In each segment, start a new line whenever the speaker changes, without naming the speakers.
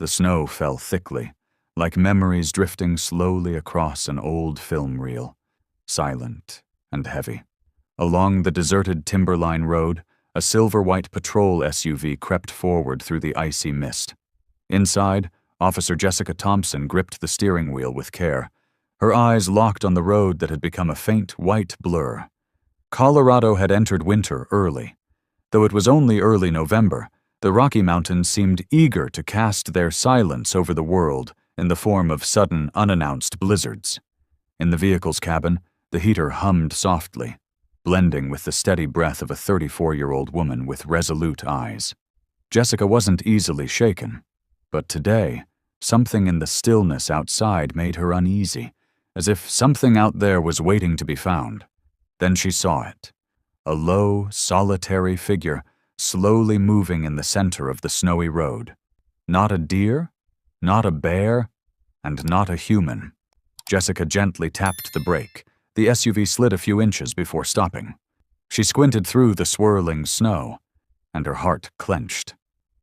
The snow fell thickly, like memories drifting slowly across an old film reel, silent and heavy. Along the deserted timberline road, a silver-white patrol SUV crept forward through the icy mist. Inside, Officer Jessica Thompson gripped the steering wheel with care, her eyes locked on the road that had become a faint white blur. Colorado had entered winter early. Though it was only early November, the Rocky Mountains seemed eager to cast their silence over the world in the form of sudden, unannounced blizzards. In the vehicle's cabin, the heater hummed softly, blending with the steady breath of a 34-year-old woman with resolute eyes. Jessica wasn't easily shaken, but today, something in the stillness outside made her uneasy, as if something out there was waiting to be found. Then she saw it. A low, solitary figure slowly moving in the center of the snowy road. Not a deer, not a bear, and not a human. Jessica gently tapped the brake. The SUV slid a few inches before stopping. She squinted through the swirling snow, and her heart clenched.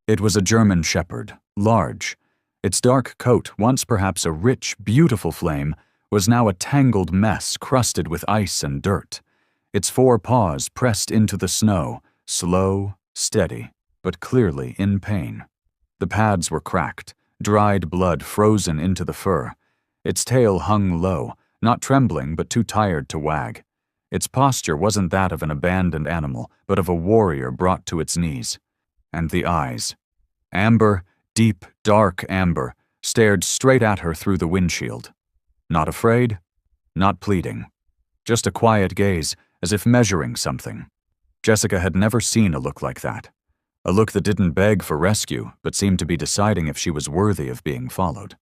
It was a German shepherd, large. Its dark coat, once perhaps a rich, beautiful flame, was now a tangled mess crusted with ice and dirt. Its 4 paws pressed into the snow, slow, steady, but clearly in pain. The pads were cracked, dried blood frozen into the fur. Its tail hung low, not trembling but too tired to wag. Its posture wasn't that of an abandoned animal, but of a warrior brought to its knees. And the eyes. Amber, deep, dark amber, stared straight at her through the windshield. Not afraid, not pleading. Just a quiet gaze, as if measuring something. Jessica had never seen a look like that. A look that didn't beg for rescue, but seemed to be deciding if she was worthy of being followed.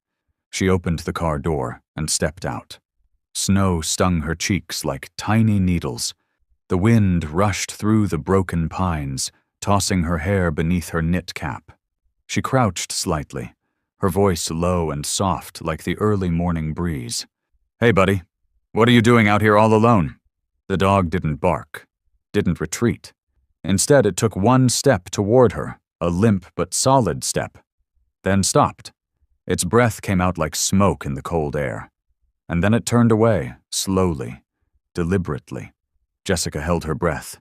She opened the car door and stepped out. Snow stung her cheeks like tiny needles. The wind rushed through the broken pines, tossing her hair beneath her knit cap. She crouched slightly, her voice low and soft like the early morning breeze. "Hey, buddy, what are you doing out here all alone?" The dog didn't bark, didn't retreat. Instead, it took one step toward her, a limp but solid step, then stopped. Its breath came out like smoke in the cold air. And then it turned away, slowly, deliberately. Jessica held her breath.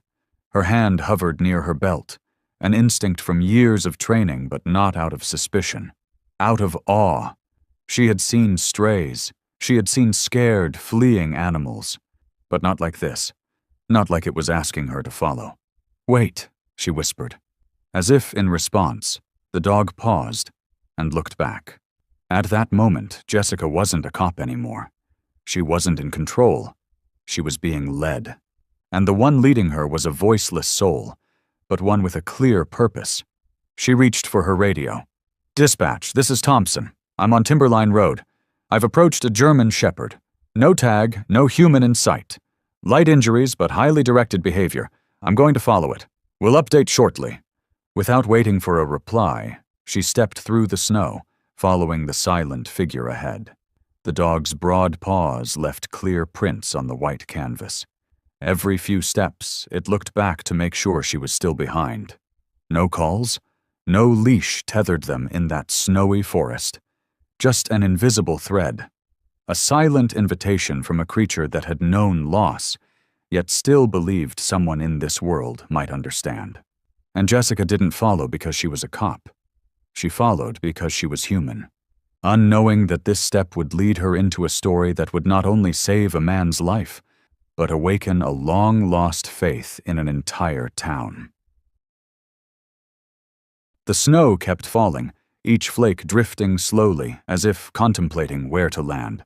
Her hand hovered near her belt, an instinct from years of training but not out of suspicion, out of awe. She had seen strays. She had seen scared, fleeing animals. But not like this. Not like it was asking her to follow. "Wait," she whispered. As if in response, the dog paused and looked back. At that moment, Jessica wasn't a cop anymore. She wasn't in control. She was being led. And the one leading her was a voiceless soul, but one with a clear purpose. She reached for her radio. "Dispatch, this is Thompson. I'm on Timberline Road. I've approached a German shepherd. No tag, no human in sight. Light injuries, but highly directed behavior. I'm going to follow it. We'll update shortly." Without waiting for a reply, she stepped through the snow, following the silent figure ahead. The dog's broad paws left clear prints on the white canvas. Every few steps, it looked back to make sure she was still behind. No calls, no leash tethered them in that snowy forest. Just an invisible thread. A silent invitation from a creature that had known loss, yet still believed someone in this world might understand. And Jessica didn't follow because she was a cop. She followed because she was human, unknowing that this step would lead her into a story that would not only save a man's life, but awaken a long-lost faith in an entire town. The snow kept falling, each flake drifting slowly, as if contemplating where to land.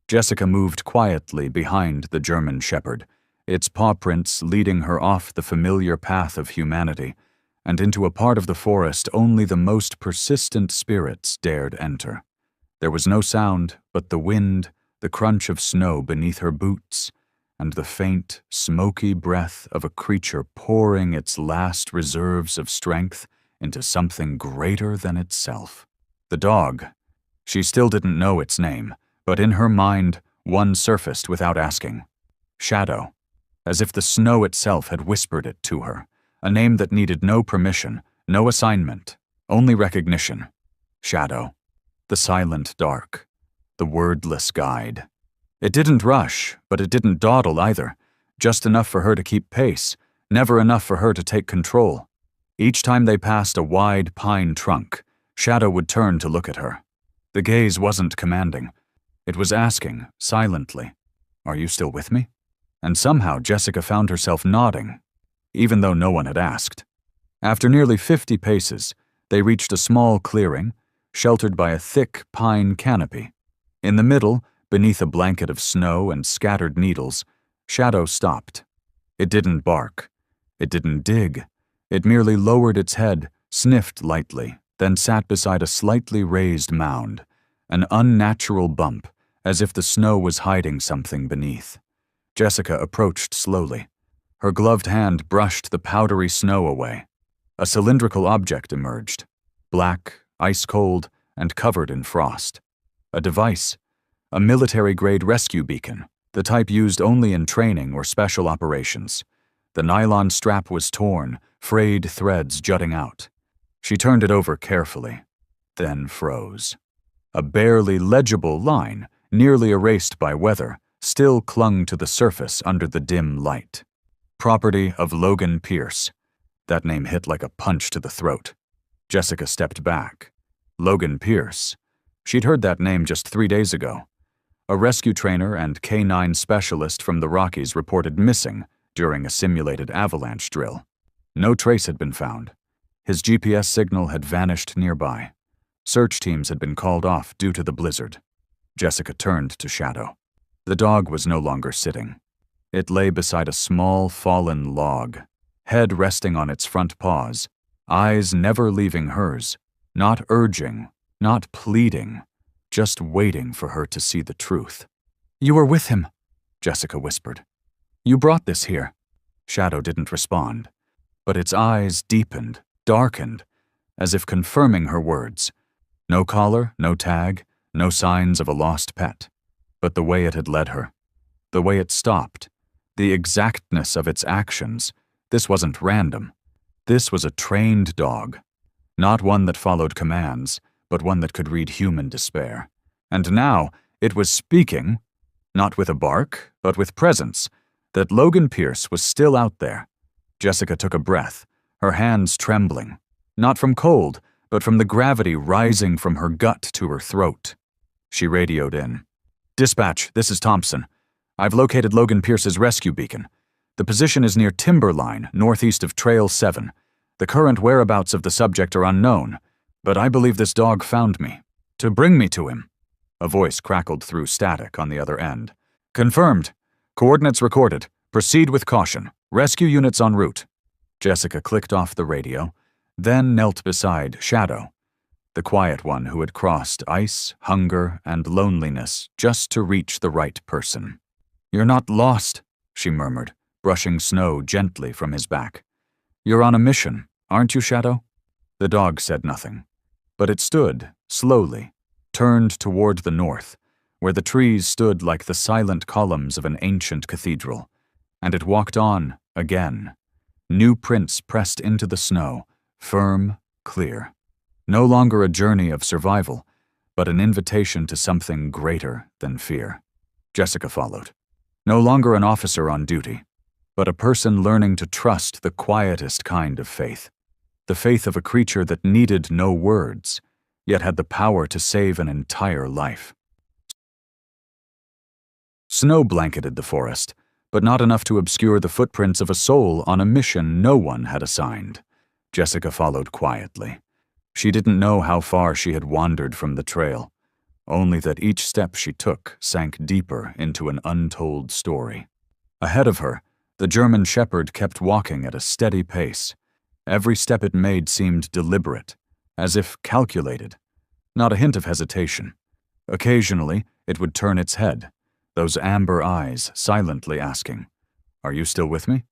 Jessica moved quietly behind the German shepherd, its paw prints leading her off the familiar path of humanity, and into a part of the forest only the most persistent spirits dared enter. There was no sound but the wind, the crunch of snow beneath her boots, and the faint, smoky breath of a creature pouring its last reserves of strength into something greater than itself. The dog. She still didn't know its name, but in her mind, one surfaced without asking. Shadow. As if the snow itself had whispered it to her. A name that needed no permission, no assignment, only recognition. Shadow. the silent dark, the wordless guide. It didn't rush, but it didn't dawdle either, just enough for her to keep pace, never enough for her to take control. Each time they passed a wide pine trunk, Shadow would turn to look at her. The gaze wasn't commanding. It was asking, silently, "Are you still with me?" And somehow Jessica found herself nodding, even though no one had asked. After nearly 50 paces, they reached a small clearing, sheltered by a thick pine canopy. In the middle, beneath a blanket of snow and scattered needles, Shadow stopped. It didn't bark. It didn't dig. It merely lowered its head, sniffed lightly, then sat beside a slightly raised mound, an unnatural bump, as if the snow was hiding something beneath. Jessica approached slowly. Her gloved hand brushed the powdery snow away. A cylindrical object emerged, black, ice-cold, and covered in frost. A device, a military-grade rescue beacon, the type used only in training or special operations. The nylon strap was torn, frayed threads jutting out. She turned it over carefully, then froze. A barely legible line, nearly erased by weather, still clung to the surface under the dim light. Property of Logan Pierce. That name hit like a punch to the throat. Jessica stepped back. Logan Pierce. She'd heard that name just 3 days ago. A rescue trainer and K-9 specialist from the Rockies reported missing during a simulated avalanche drill. No trace had been found. His GPS signal had vanished nearby. Search teams had been called off due to the blizzard. Jessica turned to Shadow. The dog was no longer sitting. It lay beside a small, fallen log, head resting on its front paws, eyes never leaving hers, not urging, not pleading, just waiting for her to see the truth. "You were with him," Jessica whispered. "You brought this here." Shadow didn't respond, but its eyes deepened, darkened, as if confirming her words. No collar, no tag, no signs of a lost pet. But the way it had led her, the way it stopped, the exactness of its actions, this wasn't random. This was a trained dog. Not one that followed commands, but one that could read human despair. And now it was speaking, not with a bark, but with presence, that Logan Pierce was still out there. Jessica took a breath, her hands trembling, not from cold, but from the gravity rising from her gut to her throat. She radioed in. "Dispatch, this is Thompson. I've located Logan Pierce's rescue beacon. The position is near Timberline, northeast of Trail 7. The current whereabouts of the subject are unknown, but I believe this dog found me. To bring me to him." A voice crackled through static on the other end. "Confirmed. Coordinates recorded. Proceed with caution. Rescue units en route." Jessica clicked off the radio, then knelt beside Shadow, the quiet one who had crossed ice, hunger, and loneliness just to reach the right person. "You're not lost," she murmured, brushing snow gently from his back. "You're on a mission, aren't you, Shadow?" The dog said nothing, but it stood, slowly, turned toward the north, where the trees stood like the silent columns of an ancient cathedral, and it walked on, again. New prints pressed into the snow, firm, clear. No longer a journey of survival, but an invitation to something greater than fear. Jessica followed. No longer an officer on duty, but a person learning to trust the quietest kind of faith. The faith of a creature that needed no words, yet had the power to save an entire life. Snow blanketed the forest, but not enough to obscure the footprints of a soul on a mission no one had assigned. Jessica followed quietly. She didn't know how far she had wandered from the trail, only that each step she took sank deeper into an untold story. Ahead of her, the German shepherd kept walking at a steady pace. Every step it made seemed deliberate, as if calculated. Not a hint of hesitation. Occasionally, it would turn its head, those amber eyes silently asking, "Are you still with me?"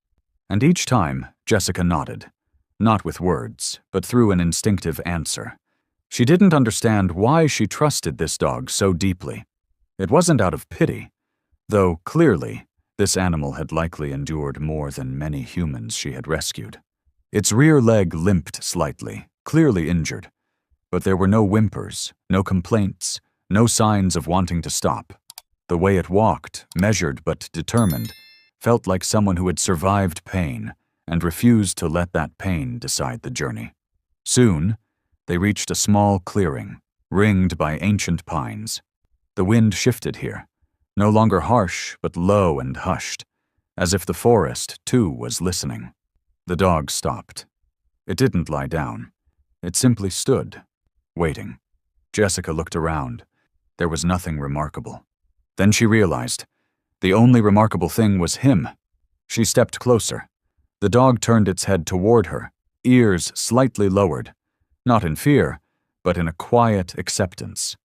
And each time, Jessica nodded. Not with words, but through an instinctive answer. She didn't understand why she trusted this dog so deeply. It wasn't out of pity, though clearly this animal had likely endured more than many humans she had rescued. Its rear leg limped slightly, clearly injured. But there were no whimpers, no complaints, no signs of wanting to stop. The way it walked, measured but determined, felt like someone who had survived pain and refused to let that pain decide the journey. Soon, they reached a small clearing, ringed by ancient pines. The wind shifted here, no longer harsh but low and hushed, as if the forest, too, was listening. The dog stopped. It didn't lie down. It simply stood, waiting. Jessica looked around. There was nothing remarkable. Then she realized the only remarkable thing was him. She stepped closer. The dog turned its head toward her, ears slightly lowered, not in fear, but in a quiet acceptance.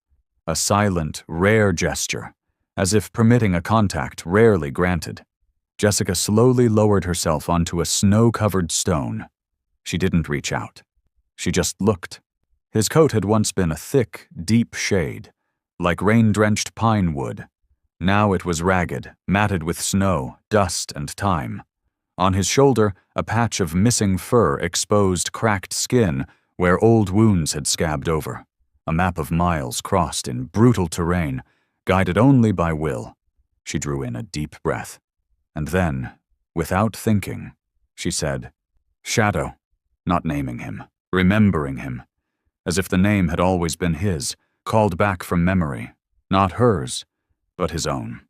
A silent, rare gesture, as if permitting a contact rarely granted. Jessica slowly lowered herself onto a snow-covered stone. She didn't reach out. She just looked. His coat had once been a thick, deep shade, like rain-drenched pine wood. Now it was ragged, matted with snow, dust, and time. On his shoulder, a patch of missing fur exposed cracked skin where old wounds had scabbed over. A map of miles crossed in brutal terrain, guided only by will. She drew in a deep breath. And then, without thinking, she said, "Shadow," not naming him, remembering him, as if the name had always been his, called back from memory, not hers, but his own.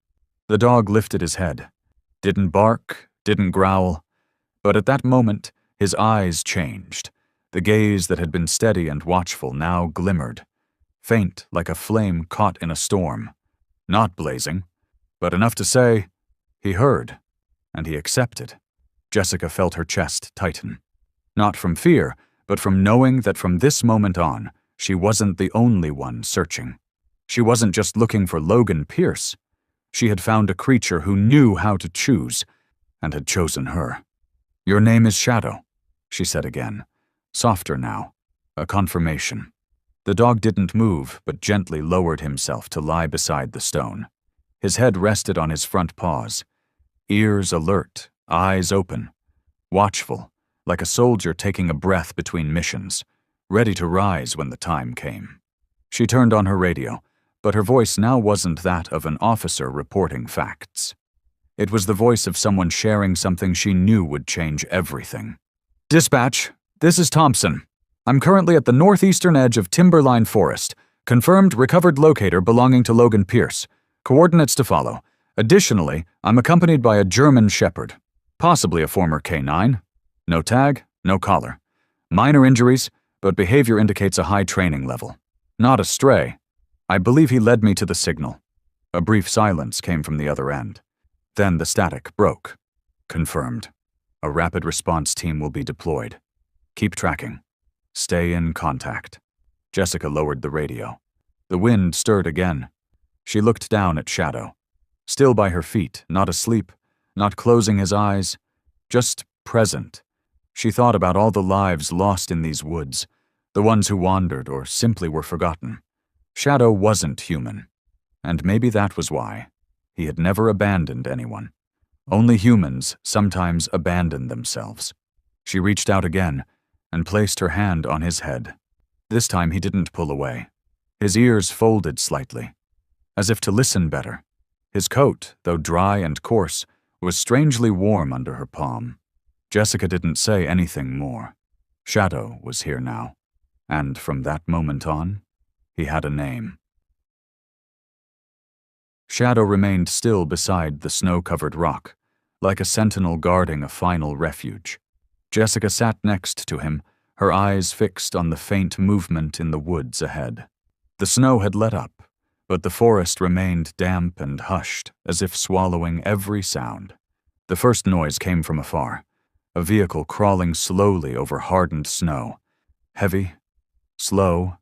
The dog lifted his head, didn't bark, didn't growl, but at that moment his eyes changed. The gaze that had been steady and watchful now glimmered, faint like a flame caught in a storm. Not blazing, but enough to say, he heard, and he accepted. Jessica felt her chest tighten. Not from fear, but from knowing that from this moment on, she wasn't the only one searching. She wasn't just looking for Logan Pierce. She had found a creature who knew how to choose, and had chosen her. "Your name is Shadow," she said again, softer now, a confirmation. The dog didn't move, but gently lowered himself to lie beside the stone. His head rested on his front paws, ears alert, eyes open, watchful, like a soldier taking a breath between missions, ready to rise when the time came. She turned on her radio, but her voice now wasn't that of an officer reporting facts. It was the voice of someone sharing something she knew would change everything. "Dispatch, this is Thompson. I'm currently at the northeastern edge of Timberline Forest. Confirmed recovered locator belonging to Logan Pierce. Coordinates to follow. Additionally, I'm accompanied by a German Shepherd, possibly a former K9. No tag, no collar. Minor injuries, but behavior indicates a high training level. Not a stray. I believe he led me to the signal." A brief silence came from the other end. Then the static broke. "Confirmed. A rapid response team will be deployed. Keep tracking. Stay in contact." Jessica lowered the radio. The wind stirred again. She looked down at Shadow. Still by her feet, not asleep, not closing his eyes, just present. She thought about all the lives lost in these woods, the ones who wandered or simply were forgotten. Shadow wasn't human, and maybe that was why. He had never abandoned anyone. Only humans sometimes abandon themselves. She reached out again and placed her hand on his head. This time he didn't pull away. His ears folded slightly, as if to listen better. His coat, though dry and coarse, was strangely warm under her palm. Jessica didn't say anything more. Shadow was here now, and from that moment on, he had a name. Shadow remained still beside the snow-covered rock, like a sentinel guarding a final refuge. Jessica sat next to him, her eyes fixed on the faint movement in the woods ahead. The snow had let up, but the forest remained damp and hushed, as if swallowing every sound. The first noise came from afar, a vehicle crawling slowly over hardened snow, heavy, slow,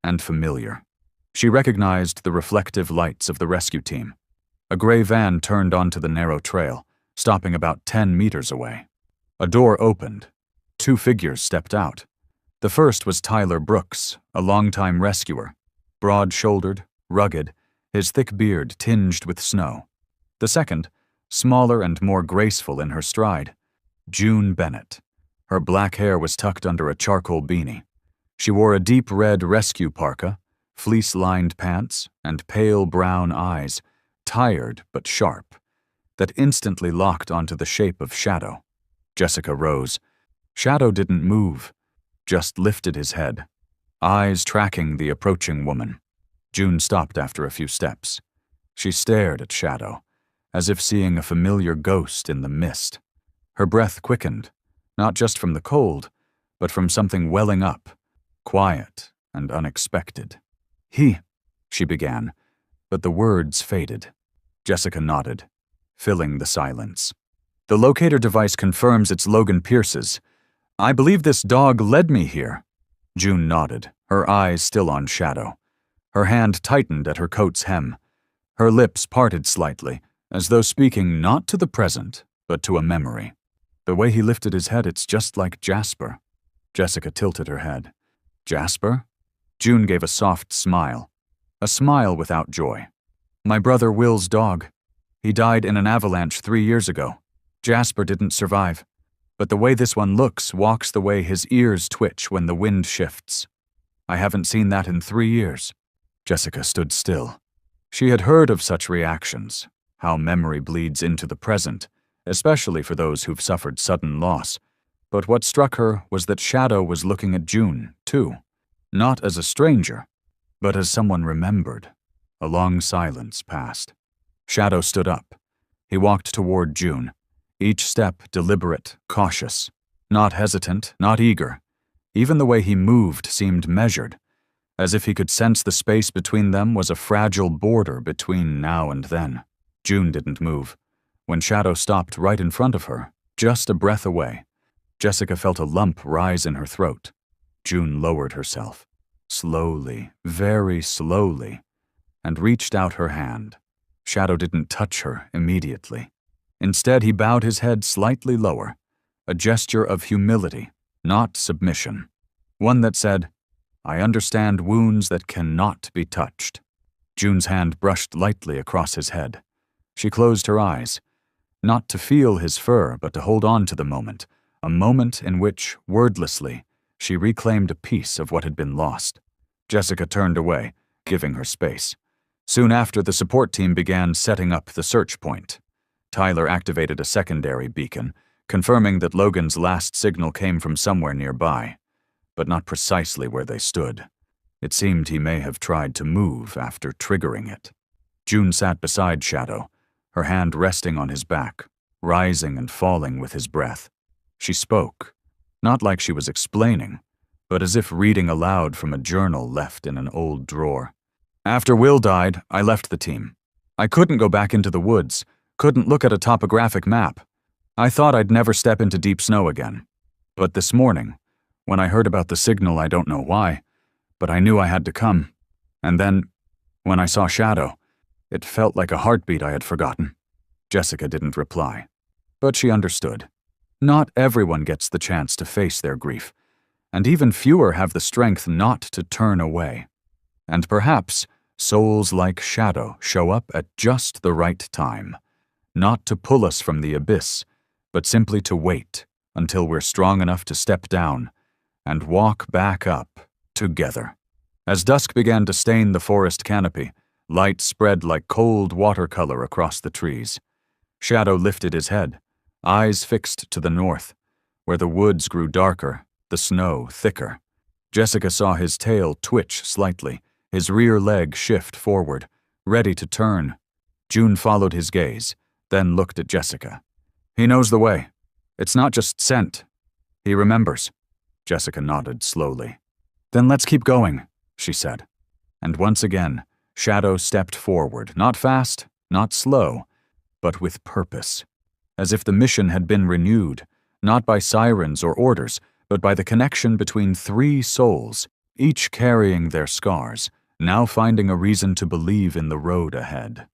and familiar. She recognized the reflective lights of the rescue team. A gray van turned onto the narrow trail, stopping about 10 meters away. A door opened. 2 figures stepped out. The first was Tyler Brooks, a longtime rescuer, broad-shouldered, rugged, his thick beard tinged with snow. The second, smaller and more graceful in her stride, June Bennett. Her black hair was tucked under a charcoal beanie. She wore a deep red rescue parka, fleece-lined pants, and pale brown eyes, tired but sharp, that instantly locked onto the shape of Shadow. Jessica rose. Shadow didn't move, just lifted his head, eyes tracking the approaching woman. June stopped after a few steps. She stared at Shadow, as if seeing a familiar ghost in the mist. Her breath quickened, not just from the cold, but from something welling up, quiet and unexpected. She began, but the words faded. Jessica nodded, filling the silence. The locator device confirms it's Logan Pierce's. I believe this dog led me here. June nodded, her eyes still on Shadow. Her hand tightened at her coat's hem. Her lips parted slightly, as though speaking not to the present, but to a memory. The way he lifted his head, it's just like Jasper. Jessica tilted her head. Jasper? June gave a soft smile. A smile without joy. My brother Will's dog. He died in an avalanche 3 years ago. Jasper didn't survive. But the way this one looks walks the way his ears twitch when the wind shifts. I haven't seen that in 3 years. Jessica stood still. She had heard of such reactions, how memory bleeds into the present, especially for those who've suffered sudden loss. But what struck her was that Shadow was looking at June, too. Not as a stranger, but as someone remembered. A long silence passed. Shadow stood up. He walked toward June, each step deliberate, cautious, not hesitant, not eager. Even the way he moved seemed measured, as if he could sense the space between them was a fragile border between now and then. June didn't move. When Shadow stopped right in front of her, just a breath away, Jessica felt a lump rise in her throat. June lowered herself, slowly, very slowly, and reached out her hand. Shadow didn't touch her immediately. Instead, he bowed his head slightly lower, a gesture of humility, not submission. One that said, I understand wounds that cannot be touched. June's hand brushed lightly across his head. She closed her eyes, not to feel his fur, but to hold on to the moment, a moment in which, wordlessly, she reclaimed a piece of what had been lost. Jessica turned away, giving her space. Soon after, the support team began setting up the search point. Tyler activated a secondary beacon, confirming that Logan's last signal came from somewhere nearby, but not precisely where they stood. It seemed he may have tried to move after triggering it. June sat beside Shadow, her hand resting on his back, rising and falling with his breath. She spoke, not like she was explaining, but as if reading aloud from a journal left in an old drawer. After Will died, I left the team. I couldn't go back into the woods, couldn't look at a topographic map. I thought I'd never step into deep snow again. But this morning, when I heard about the signal, I don't know why, but I knew I had to come. And then, when I saw Shadow, it felt like a heartbeat I had forgotten. Jessica didn't reply, but she understood. Not everyone gets the chance to face their grief, and even fewer have the strength not to turn away. And perhaps souls like Shadow show up at just the right time, not to pull us from the abyss, but simply to wait until we're strong enough to step down and walk back up together. As dusk began to stain the forest canopy, light spread like cold watercolor across the trees. Shadow lifted his head, eyes fixed to the north, where the woods grew darker, the snow thicker. Jessica saw his tail twitch slightly, his rear leg shift forward, ready to turn. June followed his gaze, then looked at Jessica. He knows the way. It's not just scent. He remembers. Jessica nodded slowly. Then let's keep going, she said. And once again, Shadow stepped forward, not fast, not slow, but with purpose, as if the mission had been renewed, not by sirens or orders, but by the connection between 3 souls, each carrying their scars, now finding a reason to believe in the road ahead.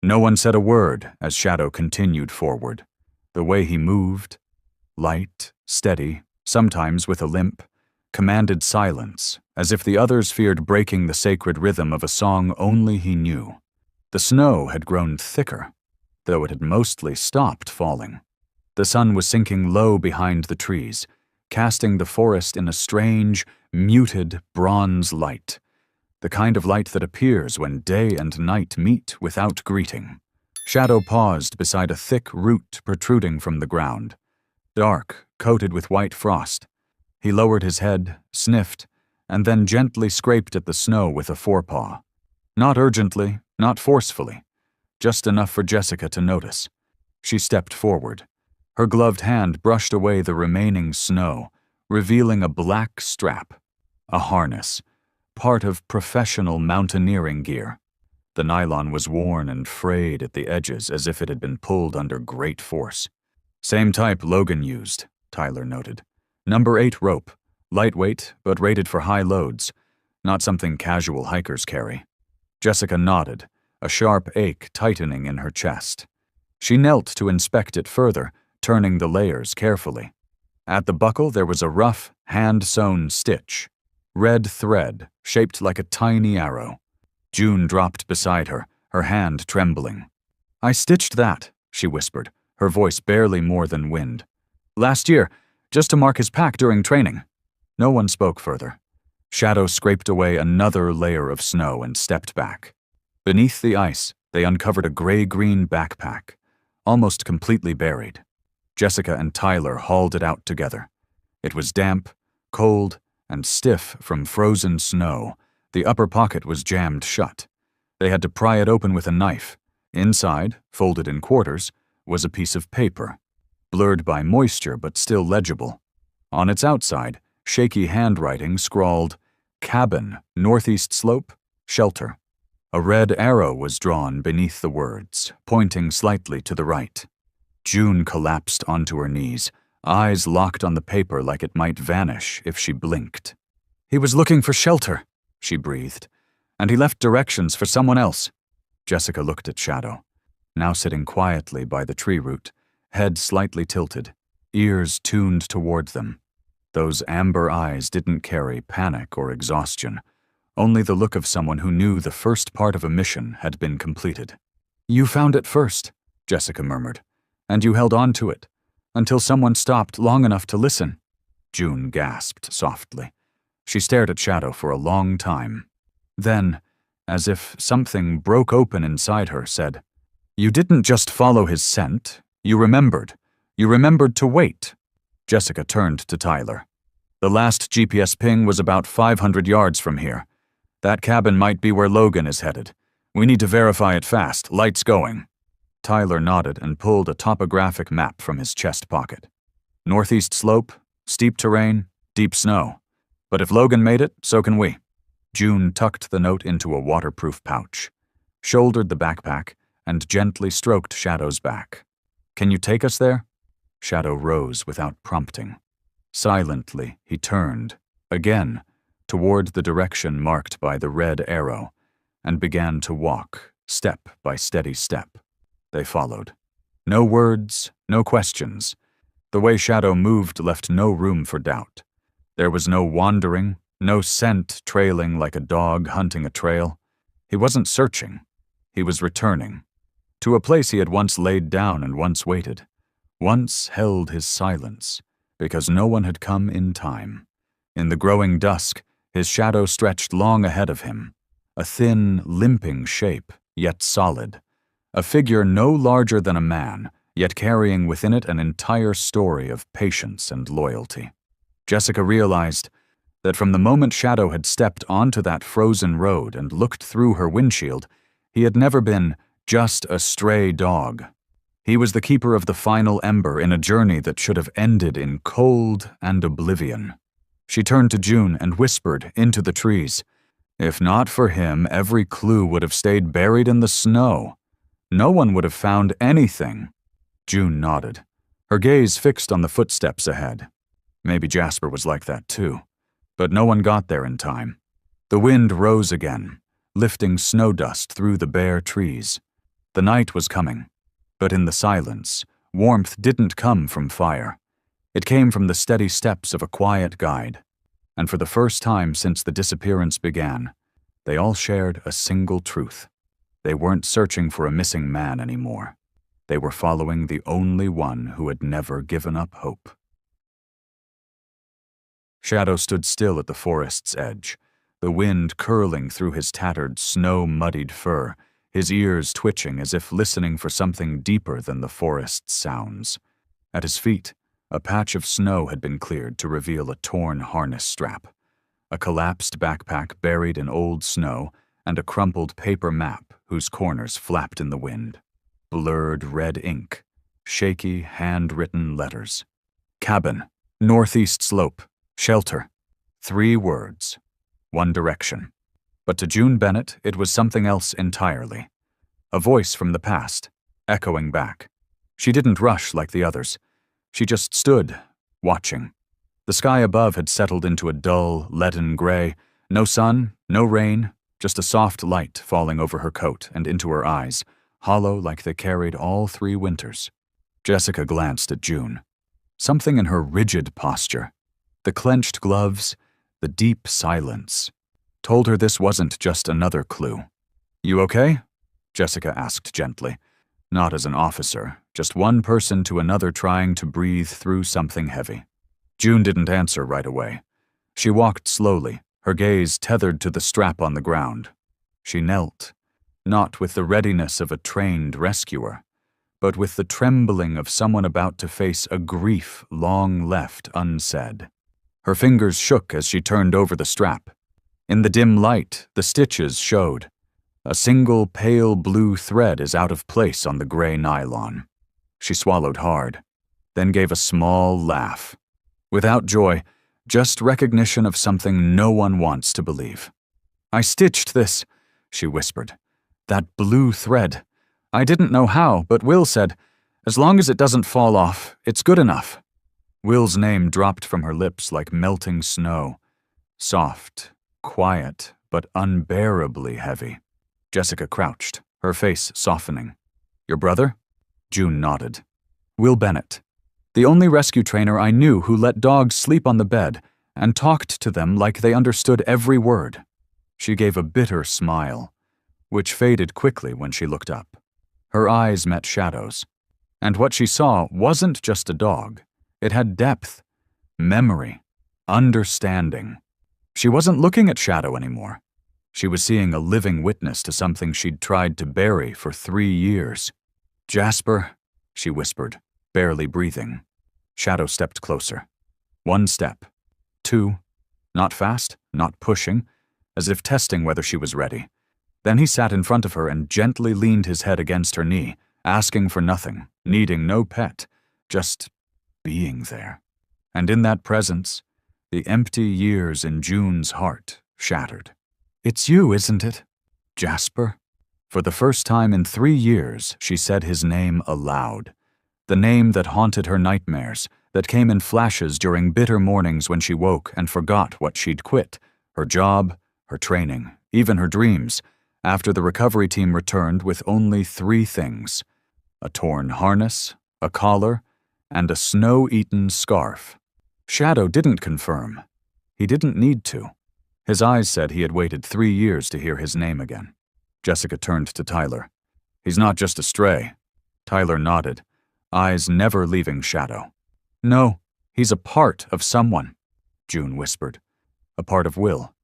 No one said a word as Shadow continued forward. The way he moved, light, steady, sometimes with a limp, commanded silence, as if the others feared breaking the sacred rhythm of a song only he knew. The snow had grown thicker, though it had mostly stopped falling. The sun was sinking low behind the trees, casting the forest in a strange, muted bronze light, the kind of light that appears when day and night meet without greeting. Shadow paused beside a thick root protruding from the ground, dark, coated with white frost. He lowered his head, sniffed, and then gently scraped at the snow with a forepaw. Not urgently, not forcefully, just enough for Jessica to notice. She stepped forward. Her gloved hand brushed away the remaining snow, revealing a black strap, a harness, part of professional mountaineering gear. The nylon was worn and frayed at the edges as if it had been pulled under great force. Same type Logan used, Tyler noted. Number 8 rope, lightweight but rated for high loads, not something casual hikers carry. Jessica nodded, a sharp ache tightening in her chest. She knelt to inspect it further, turning the layers carefully. At the buckle there was a rough, hand-sewn stitch, red thread shaped like a tiny arrow. June dropped beside her, her hand trembling. "I stitched that," she whispered, her voice barely more than wind. "Last year, just to mark his pack during training." No one spoke further. Shadow scraped away another layer of snow and stepped back. Beneath the ice, they uncovered a gray-green backpack, almost completely buried. Jessica and Tyler hauled it out together. It was damp, cold, and stiff from frozen snow. The upper pocket was jammed shut. They had to pry it open with a knife. Inside, folded in quarters, was a piece of paper, blurred by moisture but still legible. On its outside, shaky handwriting scrawled, "Cabin, northeast slope, shelter." A red arrow was drawn beneath the words, pointing slightly to the right. June collapsed onto her knees, eyes locked on the paper like it might vanish if she blinked. "He was looking for shelter," she breathed, "and he left directions for someone else." Jessica looked at Shadow, now sitting quietly by the tree root, head slightly tilted, ears tuned toward them. Those amber eyes didn't carry panic or exhaustion, only the look of someone who knew the first part of a mission had been completed. "You found it first," Jessica murmured, "and you held on to it, until someone stopped long enough to listen." June gasped softly. She stared at Shadow for a long time. Then, as if something broke open inside her, said, "You didn't just follow his scent. You remembered. You remembered to wait." Jessica turned to Tyler. "The last GPS ping was about 500 yards from here. That cabin might be where Logan is headed. We need to verify it fast. Lights going." Tyler nodded and pulled a topographic map from his chest pocket. "Northeast slope, steep terrain, deep snow. But if Logan made it, so can we." June tucked the note into a waterproof pouch, shouldered the backpack, and gently stroked Shadow's back. "Can you take us there?" Shadow rose without prompting. Silently, he turned, again, toward the direction marked by the red arrow, and began to walk, step by steady step. They followed. No words, no questions. The way Shadow moved left no room for doubt. There was no wandering, no scent trailing like a dog hunting a trail. He wasn't searching. He was returning. To a place he had once laid down and once waited. Once held his silence, because no one had come in time. In the growing dusk, his shadow stretched long ahead of him, a thin, limping shape, yet solid. A figure no larger than a man, yet carrying within it an entire story of patience and loyalty. Jessica realized that from the moment Shadow had stepped onto that frozen road and looked through her windshield, he had never been just a stray dog. He was the keeper of the final ember in a journey that should have ended in cold and oblivion. She turned to June and whispered into the trees, "If not for him, every clue would have stayed buried in the snow. No one would have found anything." June nodded, her gaze fixed on the footsteps ahead. Maybe Jasper was like that too. But no one got there in time. The wind rose again, lifting snow dust through the bare trees. The night was coming, but in the silence, warmth didn't come from fire. It came from the steady steps of a quiet guide. And for the first time since the disappearance began, they all shared a single truth. They weren't searching for a missing man anymore. They were following the only one who had never given up hope. Shadow stood still at the forest's edge, the wind curling through his tattered, snow-muddied fur, his ears twitching as if listening for something deeper than the forest's sounds. At his feet, a patch of snow had been cleared to reveal a torn harness strap, a collapsed backpack buried in old snow, and a crumpled paper map whose corners flapped in the wind. Blurred red ink, shaky, handwritten letters. Cabin, northeast slope, shelter. 3 words. 1 direction. But to June Bennett, it was something else entirely. A voice from the past, echoing back. She didn't rush like the others. She just stood, watching. The sky above had settled into a dull, leaden gray. No sun, no rain, just a soft light falling over her coat and into her eyes, hollow like they carried all 3 winters. Jessica glanced at June. Something in her rigid posture, the clenched gloves, the deep silence, told her this wasn't just another clue. "You okay?" Jessica asked gently. Not as an officer, just one person to another trying to breathe through something heavy. June didn't answer right away. She walked slowly, her gaze tethered to the strap on the ground. She knelt, not with the readiness of a trained rescuer, but with the trembling of someone about to face a grief long left unsaid. Her fingers shook as she turned over the strap. In the dim light, the stitches showed. A single pale blue thread is out of place on the gray nylon. She swallowed hard, then gave a small laugh. Without joy, just recognition of something no one wants to believe. "I stitched this," she whispered. "That blue thread. I didn't know how, but Will said, as long as it doesn't fall off, it's good enough." Will's name dropped from her lips like melting snow. Soft, quiet, but unbearably heavy. Jessica crouched, her face softening. "Your brother?" June nodded. "Will Bennett. The only rescue trainer I knew who let dogs sleep on the bed and talked to them like they understood every word." She gave a bitter smile, which faded quickly when she looked up. Her eyes met Shadow's, and what she saw wasn't just a dog. It had depth, memory, understanding. She wasn't looking at Shadow anymore. She was seeing a living witness to something she'd tried to bury for 3 years. "Jasper," she whispered, barely breathing. Shadow stepped closer. 1 step. 2. Not fast, not pushing, as if testing whether she was ready. Then he sat in front of her and gently leaned his head against her knee, asking for nothing, needing no pet, just being there. And in that presence, the empty years in June's heart shattered. "It's you, isn't it? Jasper?" For the first time in 3 years, she said his name aloud. The name that haunted her nightmares, that came in flashes during bitter mornings when she woke and forgot what she'd quit, her job, her training, even her dreams, after the recovery team returned with only 3 things: a torn harness, a collar, and a snow-eaten scarf. Shadow didn't confirm. He didn't need to. His eyes said he had waited 3 years to hear his name again. Jessica turned to Tyler. "He's not just a stray." Tyler nodded, eyes never leaving Shadow. "No, he's a part of someone," June whispered. "A part of Will.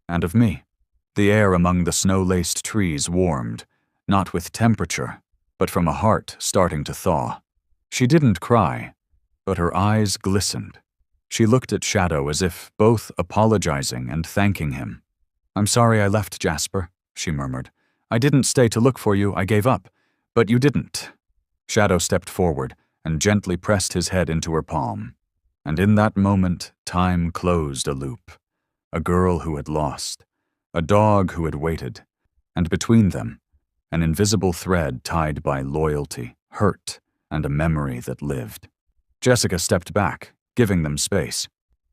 And of me." The air among the snow-laced trees warmed, not with temperature, but from a heart starting to thaw. She didn't cry, but her eyes glistened. She looked at Shadow as if both apologizing and thanking him. "I'm sorry I left, Jasper," she murmured. "I didn't stay to look for you, I gave up. But you didn't." Shadow stepped forward and gently pressed his head into her palm. And in that moment, time closed a loop. A girl who had lost, a dog who had waited, and between them, an invisible thread tied by loyalty, hurt, and a memory that lived. Jessica stepped back, giving them space.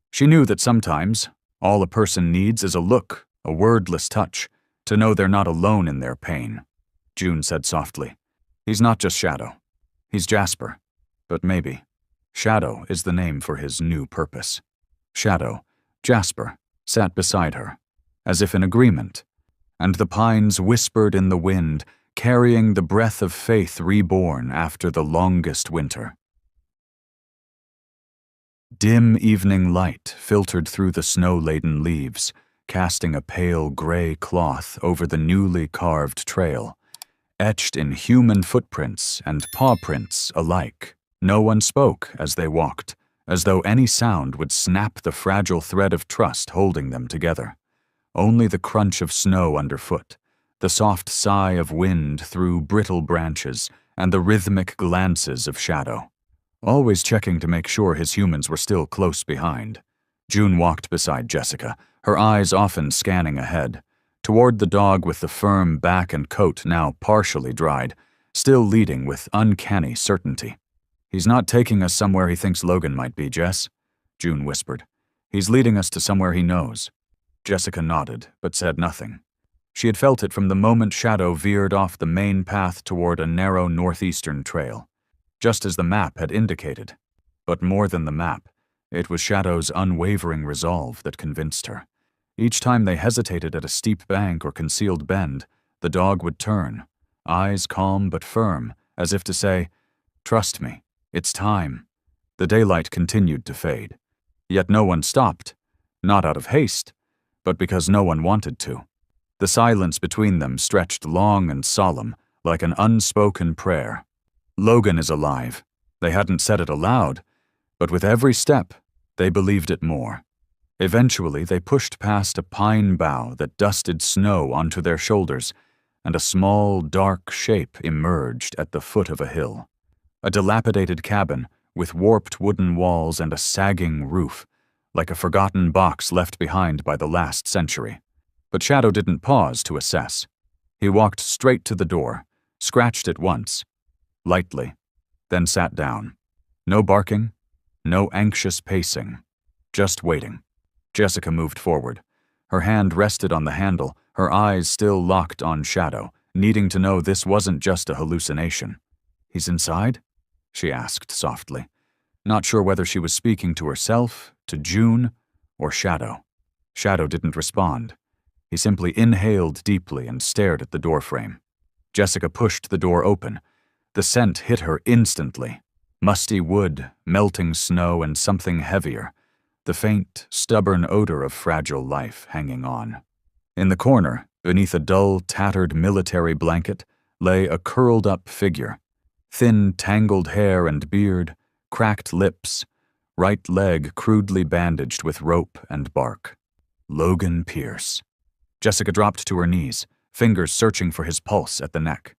She knew that sometimes, all a person needs is a look, a wordless touch, to know they're not alone in their pain. June said softly, "He's not just Shadow. He's Jasper. But maybe Shadow is the name for his new purpose." Shadow, Jasper, sat beside her, as if in agreement, and the pines whispered in the wind, carrying the breath of faith reborn after the longest winter. Dim evening light filtered through the snow-laden leaves, casting a pale gray cloth over the newly carved trail, etched in human footprints and paw prints alike. No one spoke as they walked, as though any sound would snap the fragile thread of trust holding them together. Only the crunch of snow underfoot, the soft sigh of wind through brittle branches, and the rhythmic glances of Shadow, always checking to make sure his humans were still close behind. June walked beside Jessica, her eyes often scanning ahead, toward the dog with the firm back and coat now partially dried, still leading with uncanny certainty. "He's not taking us somewhere he thinks Logan might be, Jess," June whispered. "He's leading us to somewhere he knows." Jessica nodded, but said nothing. She had felt it from the moment Shadow veered off the main path toward a narrow northeastern trail, just as the map had indicated. But more than the map, it was Shadow's unwavering resolve that convinced her. Each time they hesitated at a steep bank or concealed bend, the dog would turn, eyes calm but firm, as if to say, "Trust me, it's time." The daylight continued to fade. Yet no one stopped, not out of haste, but because no one wanted to. The silence between them stretched long and solemn, like an unspoken prayer. Logan is alive. They hadn't said it aloud, but with every step, they believed it more. Eventually, they pushed past a pine bough that dusted snow onto their shoulders, and a small, dark shape emerged at the foot of a hill. A dilapidated cabin with warped wooden walls and a sagging roof, like a forgotten box left behind by the last century. But Shadow didn't pause to assess. He walked straight to the door, scratched it once, lightly, then sat down. No barking, no anxious pacing, just waiting. Jessica moved forward. Her hand rested on the handle, her eyes still locked on Shadow, needing to know this wasn't just a hallucination. "He's inside?" she asked softly, not sure whether she was speaking to herself, to June, or Shadow. Shadow didn't respond. He simply inhaled deeply and stared at the doorframe. Jessica pushed the door open. The scent hit her instantly. Musty wood, melting snow, and something heavier. The faint, stubborn odor of fragile life hanging on. In the corner, beneath a dull, tattered military blanket, lay a curled-up figure. Thin, tangled hair and beard, cracked lips, right leg crudely bandaged with rope and bark. Logan Pierce. Jessica dropped to her knees, fingers searching for his pulse at the neck.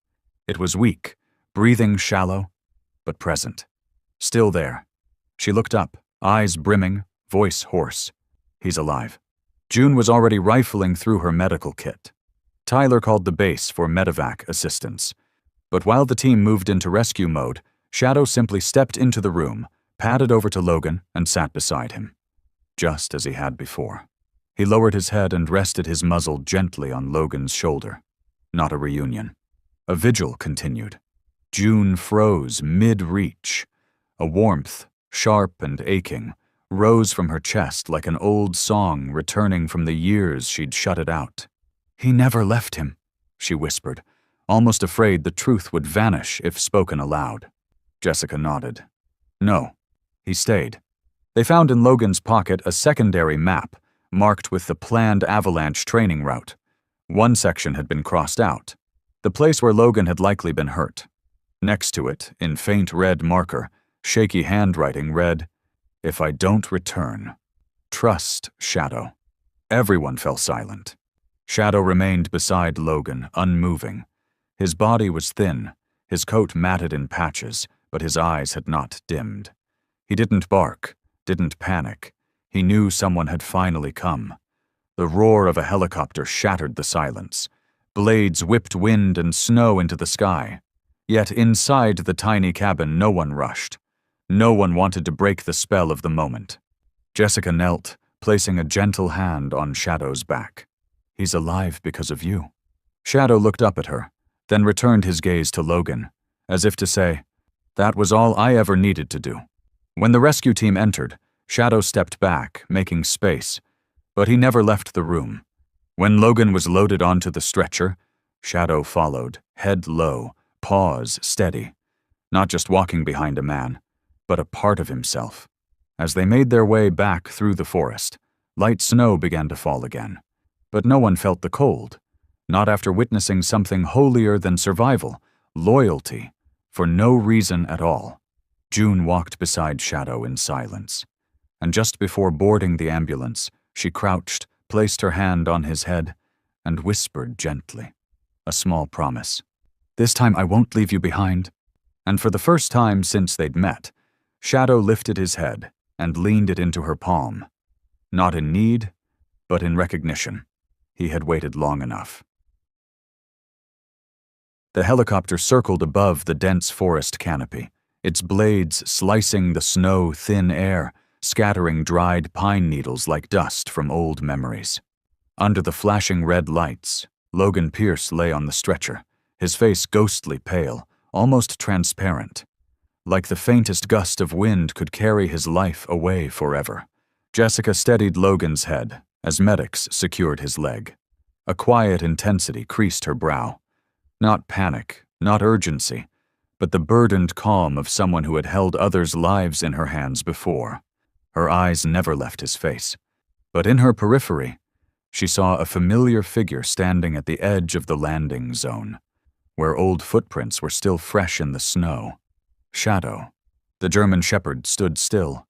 It was weak, breathing shallow, but present. Still there. She looked up, eyes brimming, voice hoarse. He's alive. June was already rifling through her medical kit. Tyler called the base for medevac assistance. But while the team moved into rescue mode, Shadow simply stepped into the room, padded over to Logan, and sat beside him. Just as he had before. He lowered his head and rested his muzzle gently on Logan's shoulder. Not a reunion. A vigil continued. June froze mid-reach. A warmth, sharp and aching, rose from her chest like an old song returning from the years she'd shut it out. "He never left him," she whispered, almost afraid the truth would vanish if spoken aloud. Jessica nodded. "No, he stayed." They found in Logan's pocket a secondary map, marked with the planned avalanche training route. One section had been crossed out, the place where Logan had likely been hurt. Next to it, in faint red marker, shaky handwriting read, "If I don't return, trust Shadow." Everyone fell silent. Shadow remained beside Logan, unmoving. His body was thin, his coat matted in patches, but his eyes had not dimmed. He didn't bark, didn't panic. He knew someone had finally come. The roar of a helicopter shattered the silence. Blades whipped wind and snow into the sky. Yet inside the tiny cabin no one rushed. No one wanted to break the spell of the moment. Jessica knelt, placing a gentle hand on Shadow's back. "He's alive because of you." Shadow looked up at her, then returned his gaze to Logan, as if to say, "That was all I ever needed to do." When the rescue team entered, Shadow stepped back, making space, but he never left the room. When Logan was loaded onto the stretcher, Shadow followed, head low, paws steady, not just walking behind a man, but a part of himself. As they made their way back through the forest, light snow began to fall again. But no one felt the cold, not after witnessing something holier than survival, loyalty, for no reason at all. June walked beside Shadow in silence, and just before boarding the ambulance, she crouched, placed her hand on his head, and whispered gently, a small promise. "This time I won't leave you behind." And for the first time since they'd met, Shadow lifted his head and leaned it into her palm. Not in need, but in recognition. He had waited long enough. The helicopter circled above the dense forest canopy, its blades slicing the snow-thin air, scattering dried pine needles like dust from old memories. Under the flashing red lights, Logan Pierce lay on the stretcher, his face ghostly pale, almost transparent. Like the faintest gust of wind could carry his life away forever. Jessica steadied Logan's head as medics secured his leg. A quiet intensity creased her brow. Not panic, not urgency, but the burdened calm of someone who had held others' lives in her hands before. Her eyes never left his face. But in her periphery, she saw a familiar figure standing at the edge of the landing zone, where old footprints were still fresh in the snow. Shadow. The German shepherd stood still.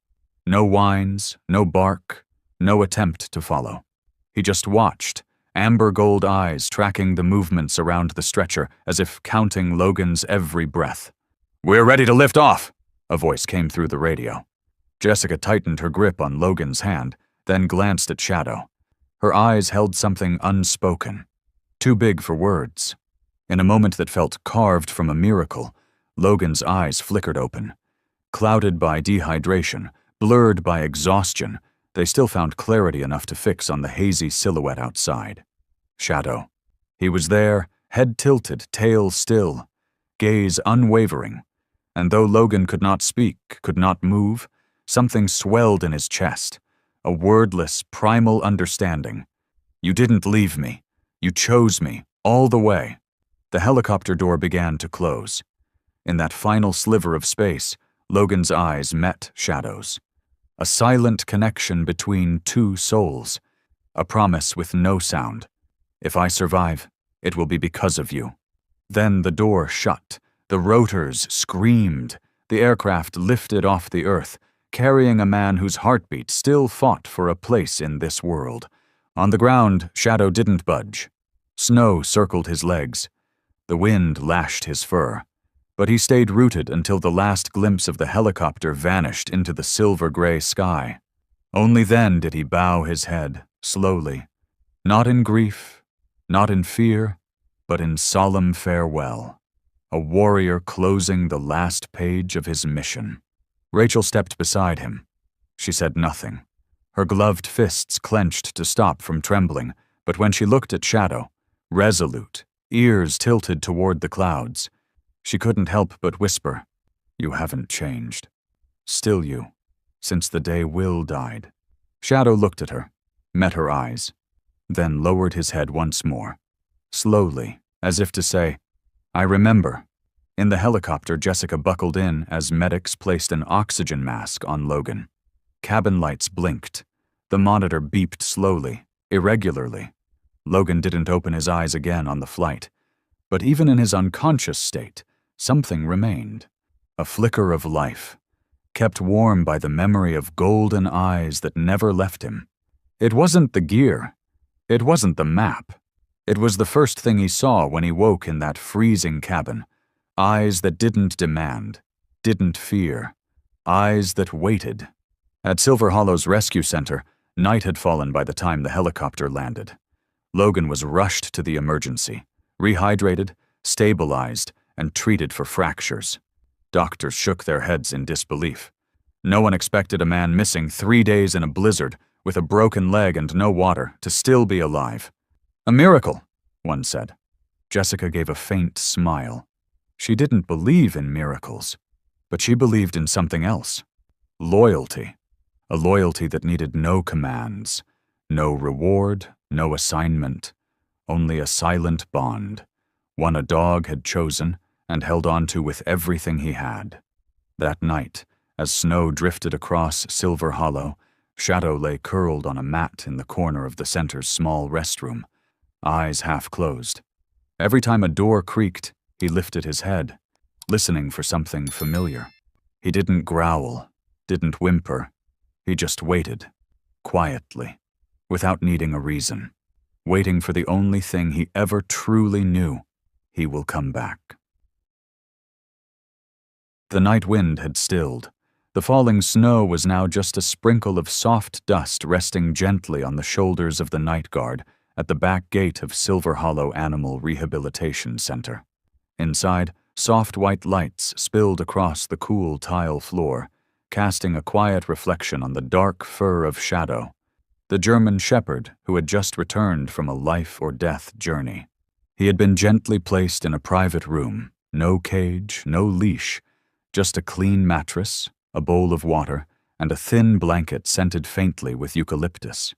No whines, no bark, no attempt to follow. He just watched, amber gold eyes tracking the movements around the stretcher as if counting Logan's every breath. "We're ready to lift off," a voice came through the radio. Jessica tightened her grip on Logan's hand, then glanced at Shadow. Her eyes held something unspoken, too big for words. In a moment that felt carved from a miracle, Logan's eyes flickered open. Clouded by dehydration, blurred by exhaustion, they still found clarity enough to fix on the hazy silhouette outside. Shadow. He was there, head tilted, tail still, gaze unwavering. And though Logan could not speak, could not move, something swelled in his chest, a wordless, primal understanding. "You didn't leave me. You chose me, all the way." The helicopter door began to close. In that final sliver of space, Logan's eyes met Shadow's. A silent connection between two souls. A promise with no sound. "If I survive, it will be because of you." Then the door shut. The rotors screamed. The aircraft lifted off the earth, carrying a man whose heartbeat still fought for a place in this world. On the ground, Shadow didn't budge. Snow circled his legs. The wind lashed his fur. But he stayed rooted until the last glimpse of the helicopter vanished into the silver-gray sky. Only then did he bow his head, slowly. Not in grief, not in fear, but in solemn farewell. A warrior closing the last page of his mission. Rachel stepped beside him. She said nothing. Her gloved fists clenched to stop from trembling, but when she looked at Shadow, resolute, ears tilted toward the clouds, she couldn't help but whisper, "You haven't changed. Still you, since the day Will died." Shadow looked at her, met her eyes, then lowered his head once more, slowly, as if to say, "I remember." In the helicopter, Jessica buckled in as medics placed an oxygen mask on Logan. Cabin lights blinked. The monitor beeped slowly, irregularly. Logan didn't open his eyes again on the flight. But even in his unconscious state, something remained. A flicker of life, kept warm by the memory of golden eyes that never left him. It wasn't the gear. It wasn't the map. It was the first thing he saw when he woke in that freezing cabin. Eyes that didn't demand, didn't fear. Eyes that waited. At Silver Hollow's rescue center, night had fallen by the time the helicopter landed. Logan was rushed to the emergency, rehydrated, stabilized, and treated for fractures. Doctors shook their heads in disbelief. No one expected a man missing 3 days in a blizzard, with a broken leg and no water, to still be alive. "A miracle," one said. Jessica gave a faint smile. She didn't believe in miracles, but she believed in something else. Loyalty. A loyalty that needed no commands, no reward, no assignment, only a silent bond, one a dog had chosen and held on to with everything he had. That night, As snow drifted across Silver Hollow, Shadow lay curled on a mat in the corner of the center's small restroom, eyes half closed. Every time a door creaked, he lifted his head, listening for something familiar. He didn't growl, didn't whimper. He just waited, quietly, without needing a reason, waiting for the only thing he ever truly knew: he will come back. The night wind had stilled. The falling snow was now just a sprinkle of soft dust resting gently on the shoulders of the night guard at the back gate of Silver Hollow Animal Rehabilitation Center. Inside, soft white lights spilled across the cool tile floor, casting a quiet reflection on the dark fur of Shadow, the German shepherd who had just returned from a life-or-death journey. He had been gently placed in a private room, no cage, no leash, just a clean mattress, a bowl of water, and a thin blanket scented faintly with eucalyptus.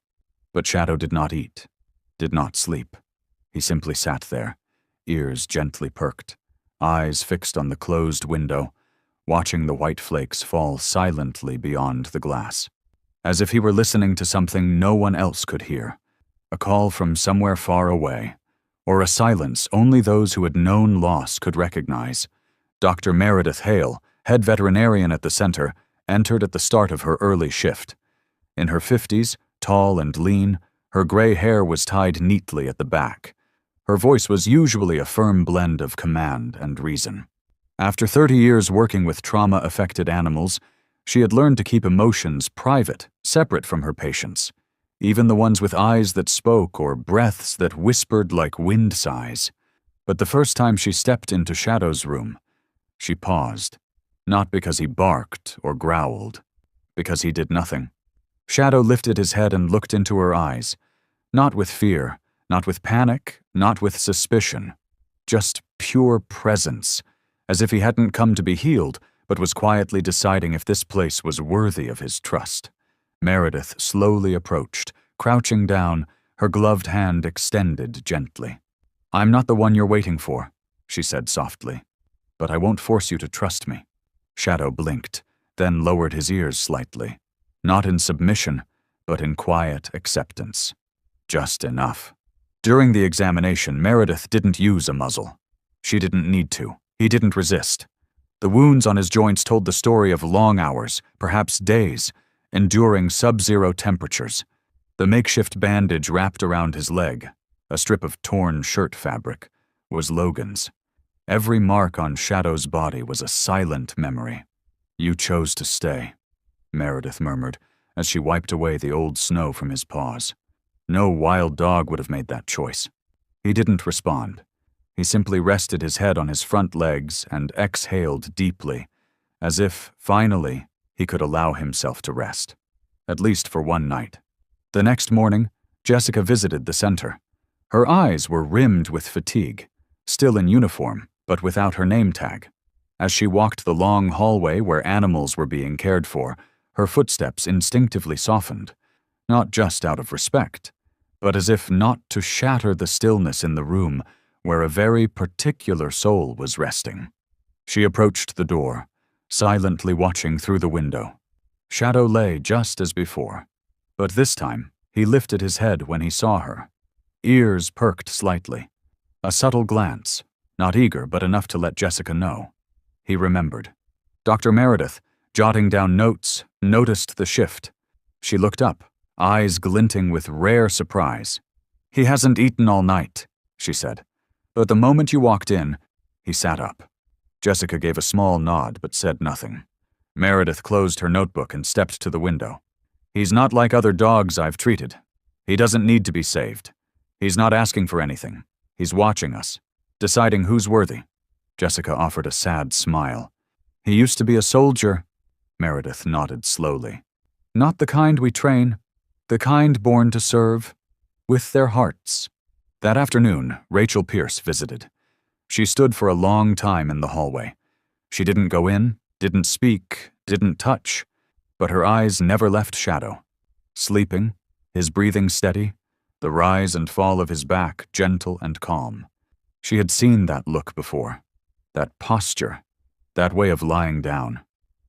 But Shadow did not eat, did not sleep. He simply sat there, ears gently perked, eyes fixed on the closed window, watching the white flakes fall silently beyond the glass, as if he were listening to something no one else could hear, a call from somewhere far away, or a silence only those who had known loss could recognize. Dr. Meredith Hale, head veterinarian at the center, entered at the start of her early shift. In her 50s, tall and lean, her gray hair was tied neatly at the back. Her voice was usually a firm blend of command and reason. After 30 years working with trauma-affected animals, she had learned to keep emotions private, separate from her patients, even the ones with eyes that spoke or breaths that whispered like wind sighs. But the first time she stepped into Shadow's room, she paused, not because he barked or growled, because he did nothing. Shadow lifted his head and looked into her eyes, not with fear, not with panic, not with suspicion, just pure presence, as if he hadn't come to be healed, but was quietly deciding if this place was worthy of his trust. Meredith slowly approached, crouching down, her gloved hand extended gently. "I'm not the one you're waiting for," she said softly, "but I won't force you to trust me." Shadow blinked, then lowered his ears slightly, not in submission, but in quiet acceptance. Just enough. During the examination, Meredith didn't use a muzzle. She didn't need to. He didn't resist. The wounds on his joints told the story of long hours, perhaps days, enduring sub-zero temperatures. The makeshift bandage wrapped around his leg, a strip of torn shirt fabric, was Logan's. Every mark on Shadow's body was a silent memory. "You chose to stay," Meredith murmured as she wiped away the old snow from his paws. No wild dog would have made that choice. He didn't respond. He simply rested his head on his front legs and exhaled deeply, as if, finally, he could allow himself to rest. At least for one night. The next morning, Jessica visited the center. Her eyes were rimmed with fatigue, still in uniform, but without her name tag. As she walked the long hallway where animals were being cared for, her footsteps instinctively softened, not just out of respect, but as if not to shatter the stillness in the room where a very particular soul was resting. She approached the door, silently watching through the window. Shadow lay just as before, but this time he lifted his head when he saw her. Ears perked slightly. A subtle glance, not eager but enough to let Jessica know. He remembered. Dr. Meredith, jotting down notes, noticed the shift. She looked up, eyes glinting with rare surprise. "He hasn't eaten all night," she said. "But the moment you walked in, he sat up." Jessica gave a small nod but said nothing. Meredith closed her notebook and stepped to the window. "He's not like other dogs I've treated. He doesn't need to be saved. He's not asking for anything. He's watching us, deciding who's worthy." Jessica offered a sad smile. "He used to be a soldier." Meredith nodded slowly. "Not the kind we train. The kind born to serve, with their hearts." That afternoon, Rachel Pierce visited. She stood for a long time in the hallway. She didn't go in, didn't speak, didn't touch, but her eyes never left Shadow. Sleeping, his breathing steady, the rise and fall of his back gentle and calm. She had seen that look before, that posture, that way of lying down.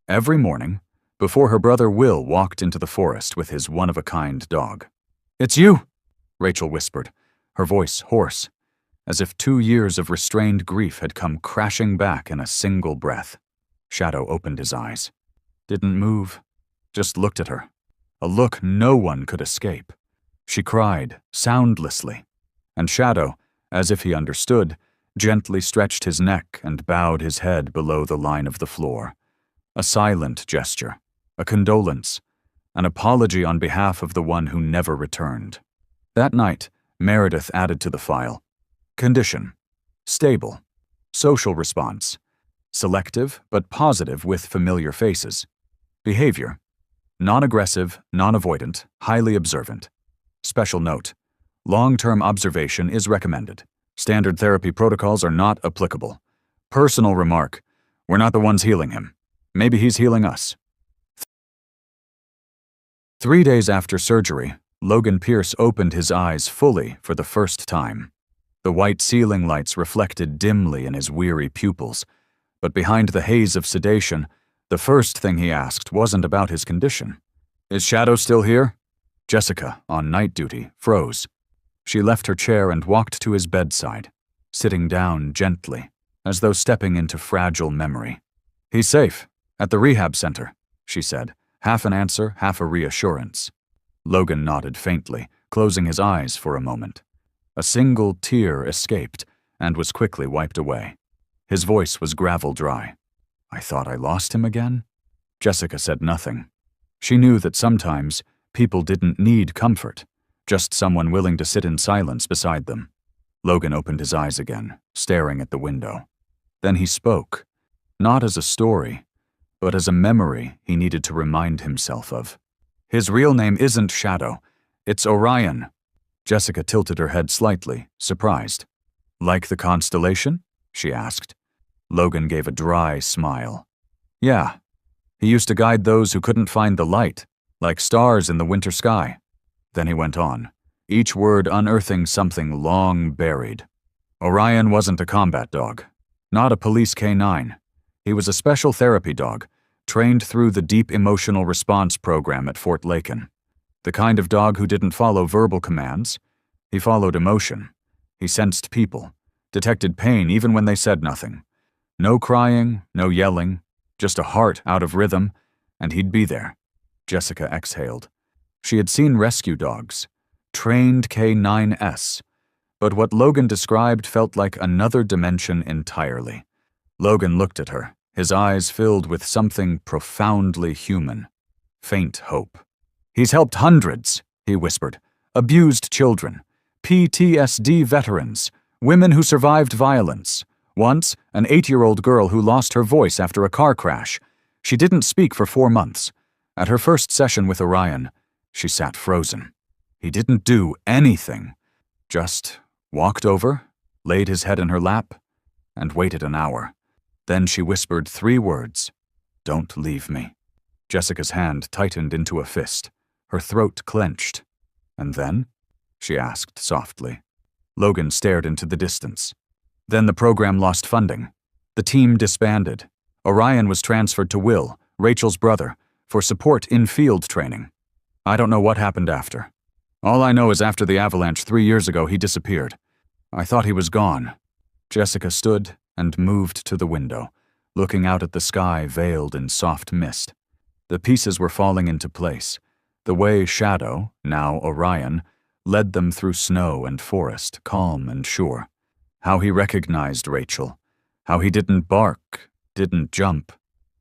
Every morning, before her brother Will walked into the forest with his one-of-a-kind dog. "It's you," Rachel whispered, her voice hoarse, as if 2 years of restrained grief had come crashing back in a single breath. Shadow opened his eyes. Didn't move, just looked at her. A look no one could escape. She cried, soundlessly, and Shadow, as if he understood, gently stretched his neck and bowed his head below the line of the floor. A silent gesture, a condolence, an apology on behalf of the one who never returned. That night, Meredith added to the file. Condition: stable. Social response: selective but positive with familiar faces. Behavior: non-aggressive, non-avoidant, highly observant. Special note: long-term observation is recommended. Standard therapy protocols are not applicable. Personal remark: we're not the ones healing him. Maybe he's healing us. 3 days after surgery, Logan Pierce opened his eyes fully for the first time. The white ceiling lights reflected dimly in his weary pupils, but behind the haze of sedation, the first thing he asked wasn't about his condition. "Is Shadow still here?" Jessica, on night duty, froze. She left her chair and walked to his bedside, sitting down gently, as though stepping into fragile memory. "He's safe, at the rehab center," she said, half an answer, half a reassurance. Logan nodded faintly, closing his eyes for a moment. A single tear escaped and was quickly wiped away. His voice was gravel-dry. "I thought I lost him again?" Jessica said nothing. She knew that sometimes people didn't need comfort, just someone willing to sit in silence beside them. Logan opened his eyes again, staring at the window. Then he spoke, not as a story, but as a memory he needed to remind himself of. "His real name isn't Shadow, it's Orion." Jessica tilted her head slightly, surprised. "Like the constellation?" she asked. Logan gave a dry smile. "Yeah, he used to guide those who couldn't find the light, like stars in the winter sky." Then he went on, each word unearthing something long buried. "Orion wasn't a combat dog, not a police K9. He was a special therapy dog, trained through the Deep Emotional Response program at Fort Laken. The kind of dog who didn't follow verbal commands. He followed emotion. He sensed people, detected pain even when they said nothing. No crying, no yelling, just a heart out of rhythm, and he'd be there." Jessica exhaled. She had seen rescue dogs, trained K9S, but what Logan described felt like another dimension entirely. Logan looked at her, his eyes filled with something profoundly human. Faint hope. "He's helped hundreds," he whispered. "Abused children, PTSD veterans, women who survived violence. Once, an 8-year-old girl who lost her voice after a car crash. She didn't speak for 4 months. At her first session with Orion, she sat frozen. He didn't do anything. Just walked over, laid his head in her lap, and waited an hour. Then she whispered 3 words. "Don't leave me." Jessica's hand tightened into a fist. Her throat clenched. "And then?" she asked softly. Logan stared into the distance. "Then the program lost funding. The team disbanded. Orion was transferred to Will, Rachel's brother, for support in field training. I don't know what happened after. All I know is after the avalanche 3 years ago, he disappeared. I thought he was gone." Jessica stood and moved to the window, looking out at the sky veiled in soft mist. The pieces were falling into place, the way Shadow, now Orion, led them through snow and forest, calm and sure. How he recognized Rachel. How he didn't bark, didn't jump,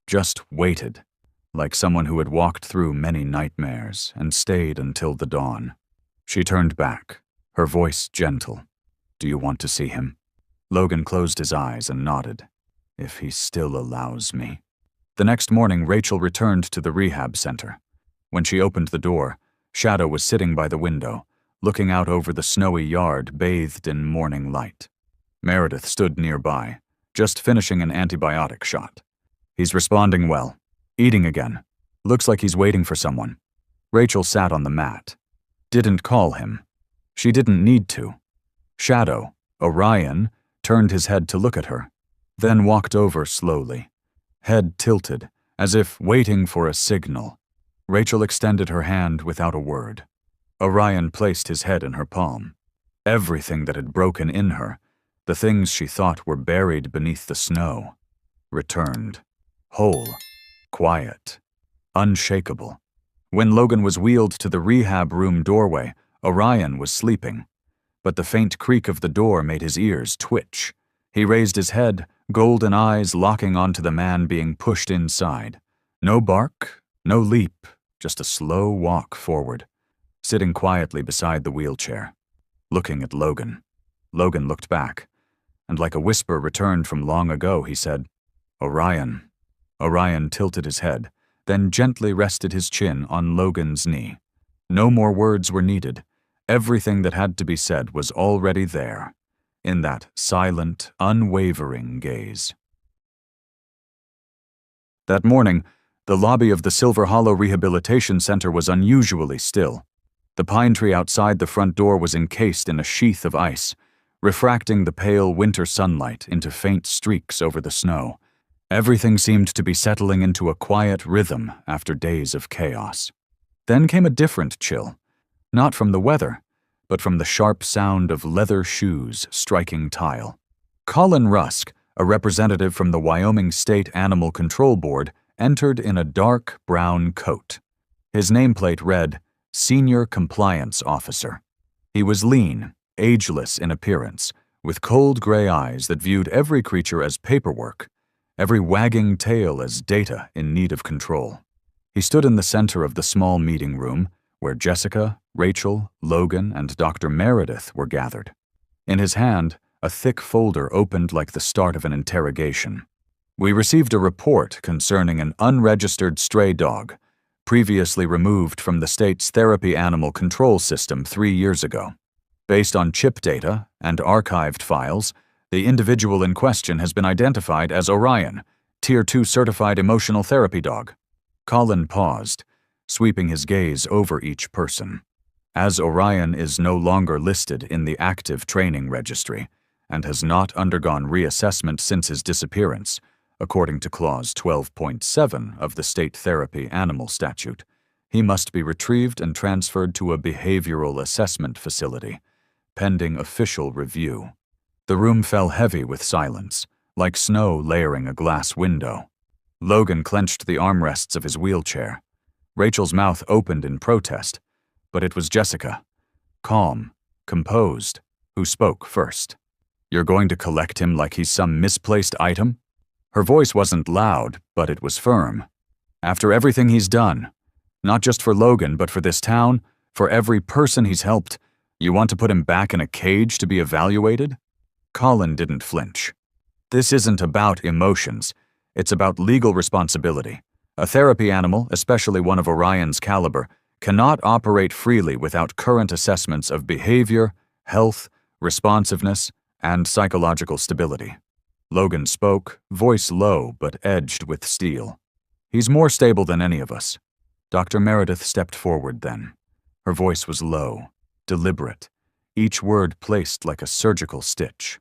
just waited, like someone who had walked through many nightmares and stayed until the dawn. She turned back, her voice gentle. "Do you want to see him?" Logan closed his eyes and nodded. "If he still allows me." The next morning, Rachel returned to the rehab center. When she opened the door, Shadow was sitting by the window, looking out over the snowy yard bathed in morning light. Meredith stood nearby, just finishing an antibiotic shot. "He's responding well. Eating again. Looks like he's waiting for someone." Rachel sat on the mat. Didn't call him. She didn't need to. Shadow, Orion, turned his head to look at her, then walked over slowly, head tilted as if waiting for a signal. Rachel extended her hand without a word. Orion placed his head in her palm. Everything that had broken in her, the things she thought were buried beneath the snow, returned, whole, quiet, unshakable. When Logan was wheeled to the rehab room doorway, Orion was sleeping, but the faint creak of the door made his ears twitch. He raised his head, golden eyes locking onto the man being pushed inside. No bark, no leap, just a slow walk forward, sitting quietly beside the wheelchair, looking at Logan. Logan looked back, and like a whisper returned from long ago, he said, "Orion." Orion tilted his head, then gently rested his chin on Logan's knee. No more words were needed. Everything that had to be said was already there, in that silent, unwavering gaze. That morning, the lobby of the Silver Hollow Rehabilitation Center was unusually still. The pine tree outside the front door was encased in a sheath of ice, refracting the pale winter sunlight into faint streaks over the snow. Everything seemed to be settling into a quiet rhythm after days of chaos. Then came a different chill, not from the weather, but from the sharp sound of leather shoes striking tile. Colin Rusk, a representative from the Wyoming State Animal Control Board, entered in a dark brown coat. His nameplate read, Senior Compliance Officer. He was lean, ageless in appearance, with cold gray eyes that viewed every creature as paperwork, every wagging tail as data in need of control. He stood in the center of the small meeting room, where Jessica, Rachel, Logan, and Dr. Meredith were gathered. In his hand, a thick folder opened like the start of an interrogation. We received a report concerning an unregistered stray dog, previously removed from the state's therapy animal control system 3 years ago. Based on chip data and archived files, the individual in question has been identified as Orion, Tier 2 certified emotional therapy dog. Colin paused, sweeping his gaze over each person. As Orion is no longer listed in the active training registry and has not undergone reassessment since his disappearance, according to Clause 12.7 of the State Therapy Animal Statute, he must be retrieved and transferred to a behavioral assessment facility, pending official review. The room fell heavy with silence, like snow layering a glass window. Logan clenched the armrests of his wheelchair. Rachel's mouth opened in protest, but it was Jessica, calm, composed, who spoke first. "You're going to collect him like he's some misplaced item?" Her voice wasn't loud, but it was firm. "After everything he's done, not just for Logan, but for this town, for every person he's helped, you want to put him back in a cage to be evaluated?" Colin didn't flinch. "This isn't about emotions. It's about legal responsibility. A therapy animal, especially one of Orion's caliber, cannot operate freely without current assessments of behavior, health, responsiveness, and psychological stability." Logan spoke, voice low but edged with steel. "He's more stable than any of us." Dr. Meredith stepped forward then. Her voice was low, deliberate, each word placed like a surgical stitch.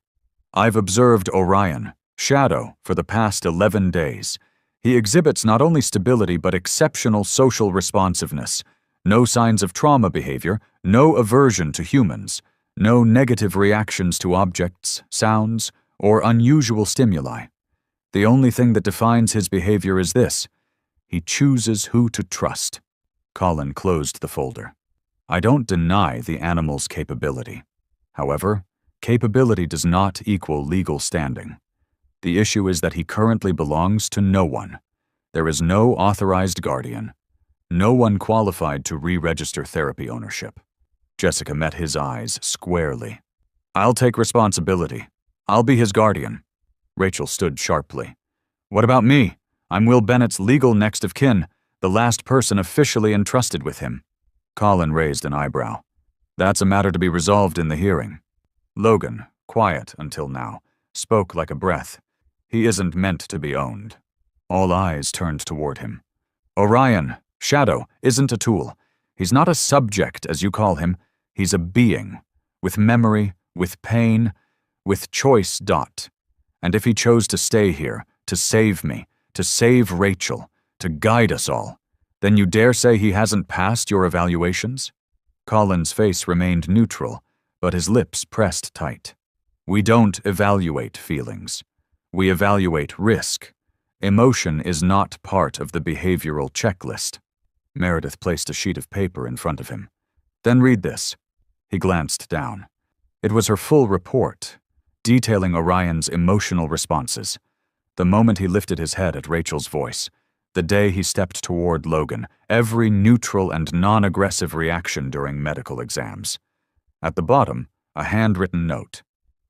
"I've observed Orion, Shadow, for the past 11 days. He exhibits not only stability but exceptional social responsiveness. No signs of trauma behavior, no aversion to humans, no negative reactions to objects, sounds, or unusual stimuli. The only thing that defines his behavior is this: he chooses who to trust." Colin closed the folder. "I don't deny the animal's capability. However, capability does not equal legal standing. The issue is that he currently belongs to no one. There is no authorized guardian, no one qualified to re-register therapy ownership." Jessica met his eyes squarely. "I'll take responsibility. I'll be his guardian." Rachel stood sharply. "What about me? I'm Will Bennett's legal next of kin, the last person officially entrusted with him." Colin raised an eyebrow. "That's a matter to be resolved in the hearing." Logan, quiet until now, spoke like a breath. "He isn't meant to be owned." All eyes turned toward him. "Orion, Shadow, isn't a tool. He's not a subject, as you call him. He's a being, with memory, with pain, with choice. And if he chose to stay here, to save me, to save Rachel, to guide us all. Then you dare say he hasn't passed your evaluations?" Colin's face remained neutral, but his lips pressed tight. "We don't evaluate feelings. We evaluate risk. Emotion is not part of the behavioral checklist." Meredith placed a sheet of paper in front of him. "Then read this." He glanced down. It was her full report, detailing Orion's emotional responses. The moment he lifted his head at Rachel's voice, the day he stepped toward Logan, every neutral and non-aggressive reaction during medical exams. At the bottom, a handwritten note.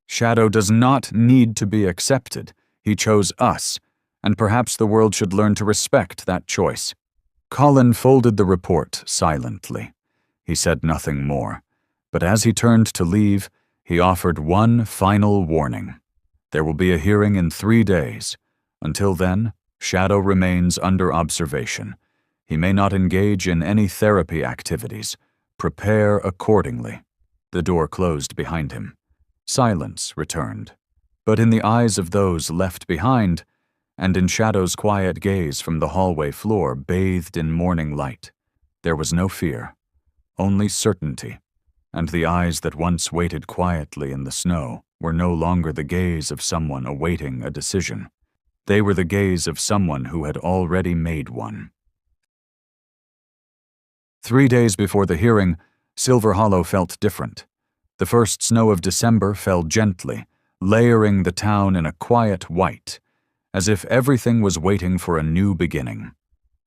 "Shadow does not need to be accepted. He chose us, and perhaps the world should learn to respect that choice." Colin folded the report silently. He said nothing more, but as he turned to leave, he offered one final warning. "There will be a hearing in 3 days. Until then, Shadow remains under observation. He may not engage in any therapy activities. Prepare accordingly." The door closed behind him. Silence returned. But in the eyes of those left behind, and in Shadow's quiet gaze from the hallway floor bathed in morning light, there was no fear, only certainty, and the eyes that once waited quietly in the snow were no longer the gaze of someone awaiting a decision. They were the gaze of someone who had already made one. 3 days before the hearing, Silver Hollow felt different. The first snow of December fell gently, layering the town in a quiet white, as if everything was waiting for a new beginning.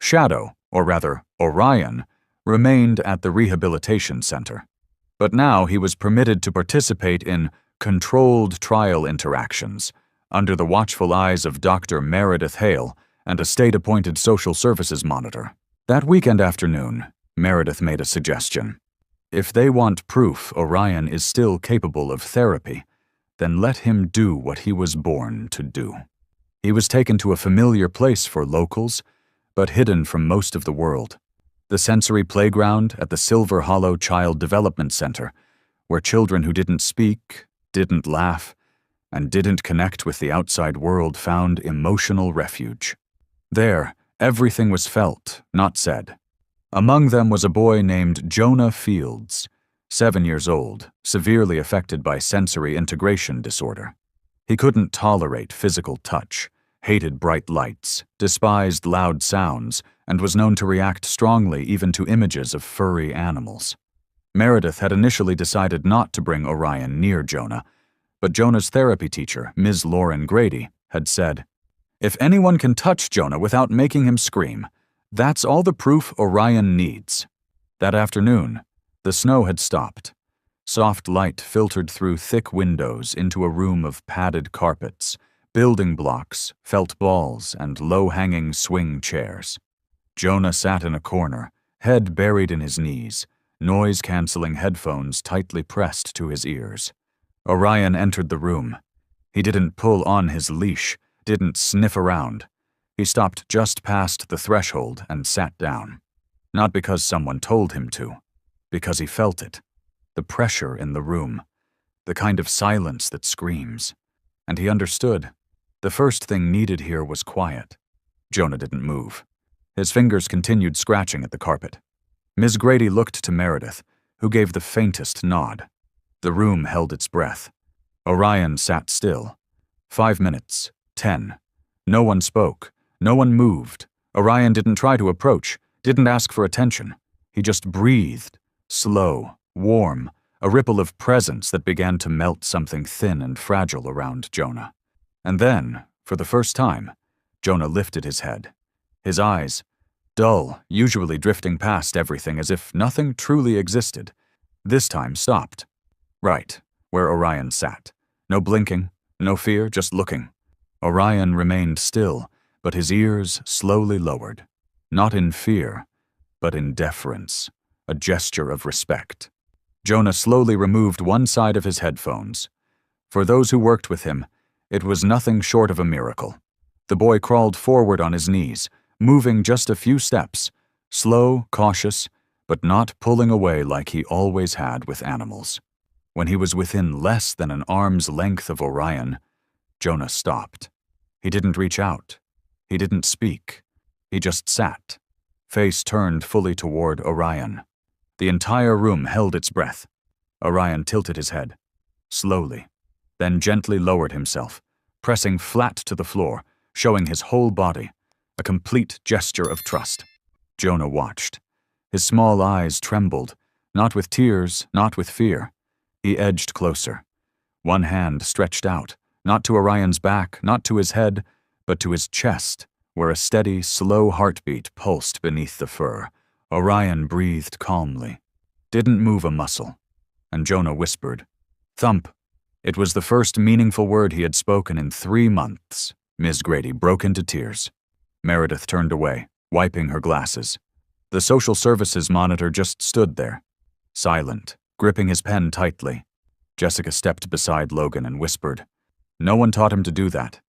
Shadow, or rather Orion, remained at the rehabilitation center. But now he was permitted to participate in controlled trial interactions, under the watchful eyes of Dr. Meredith Hale and a state-appointed social services monitor. That weekend afternoon, Meredith made a suggestion. If they want proof Orion is still capable of therapy, then let him do what he was born to do. He was taken to a familiar place for locals, but hidden from most of the world. The sensory playground at the Silver Hollow Child Development Center, where children who didn't speak, didn't laugh, and didn't connect with the outside world found emotional refuge. There, everything was felt, not said. Among them was a boy named Jonah Fields, 7 years old, severely affected by sensory integration disorder. He couldn't tolerate physical touch, hated bright lights, despised loud sounds, and was known to react strongly even to images of furry animals. Meredith had initially decided not to bring Orion near Jonah, but Jonah's therapy teacher, Ms. Lauren Grady, had said, "If anyone can touch Jonah without making him scream, that's all the proof Orion needs." That afternoon, the snow had stopped. Soft light filtered through thick windows into a room of padded carpets, building blocks, felt balls, and low-hanging swing chairs. Jonah sat in a corner, head buried in his knees, noise-canceling headphones tightly pressed to his ears. Orion entered the room. He didn't pull on his leash, didn't sniff around. He stopped just past the threshold and sat down. Not because someone told him to, because he felt it. The pressure in the room, the kind of silence that screams. And he understood. The first thing needed here was quiet. Jonah didn't move. His fingers continued scratching at the carpet. Ms. Grady looked to Meredith, who gave the faintest nod. The room held its breath. Orion sat still. 5 minutes, 10. No one spoke. No one moved. Orion didn't try to approach, didn't ask for attention. He just breathed, slow, warm, a ripple of presence that began to melt something thin and fragile around Jonah. And then, for the first time, Jonah lifted his head. His eyes, dull, usually drifting past everything as if nothing truly existed, this time stopped. Right, where Orion sat. No blinking, no fear, just looking. Orion remained still, but his ears slowly lowered. Not in fear, but in deference, a gesture of respect. Jonah slowly removed one side of his headphones. For those who worked with him, it was nothing short of a miracle. The boy crawled forward on his knees, moving just a few steps, slow, cautious, but not pulling away like he always had with animals. When he was within less than an arm's length of Orion, Jonah stopped. He didn't reach out. He didn't speak. He just sat, face turned fully toward Orion. The entire room held its breath. Orion tilted his head, slowly, then gently lowered himself, pressing flat to the floor, showing his whole body, a complete gesture of trust. Jonah watched. His small eyes trembled, not with tears, not with fear. He edged closer, one hand stretched out, not to Orion's back, not to his head, but to his chest, where a steady, slow heartbeat pulsed beneath the fur. Orion breathed calmly, didn't move a muscle, and Jonah whispered, "Thump." It was the first meaningful word he had spoken in 3 months. Ms. Grady broke into tears. Meredith turned away, wiping her glasses. The social services monitor just stood there, silent, gripping his pen tightly. Jessica stepped beside Logan and whispered, "No one taught him to do that.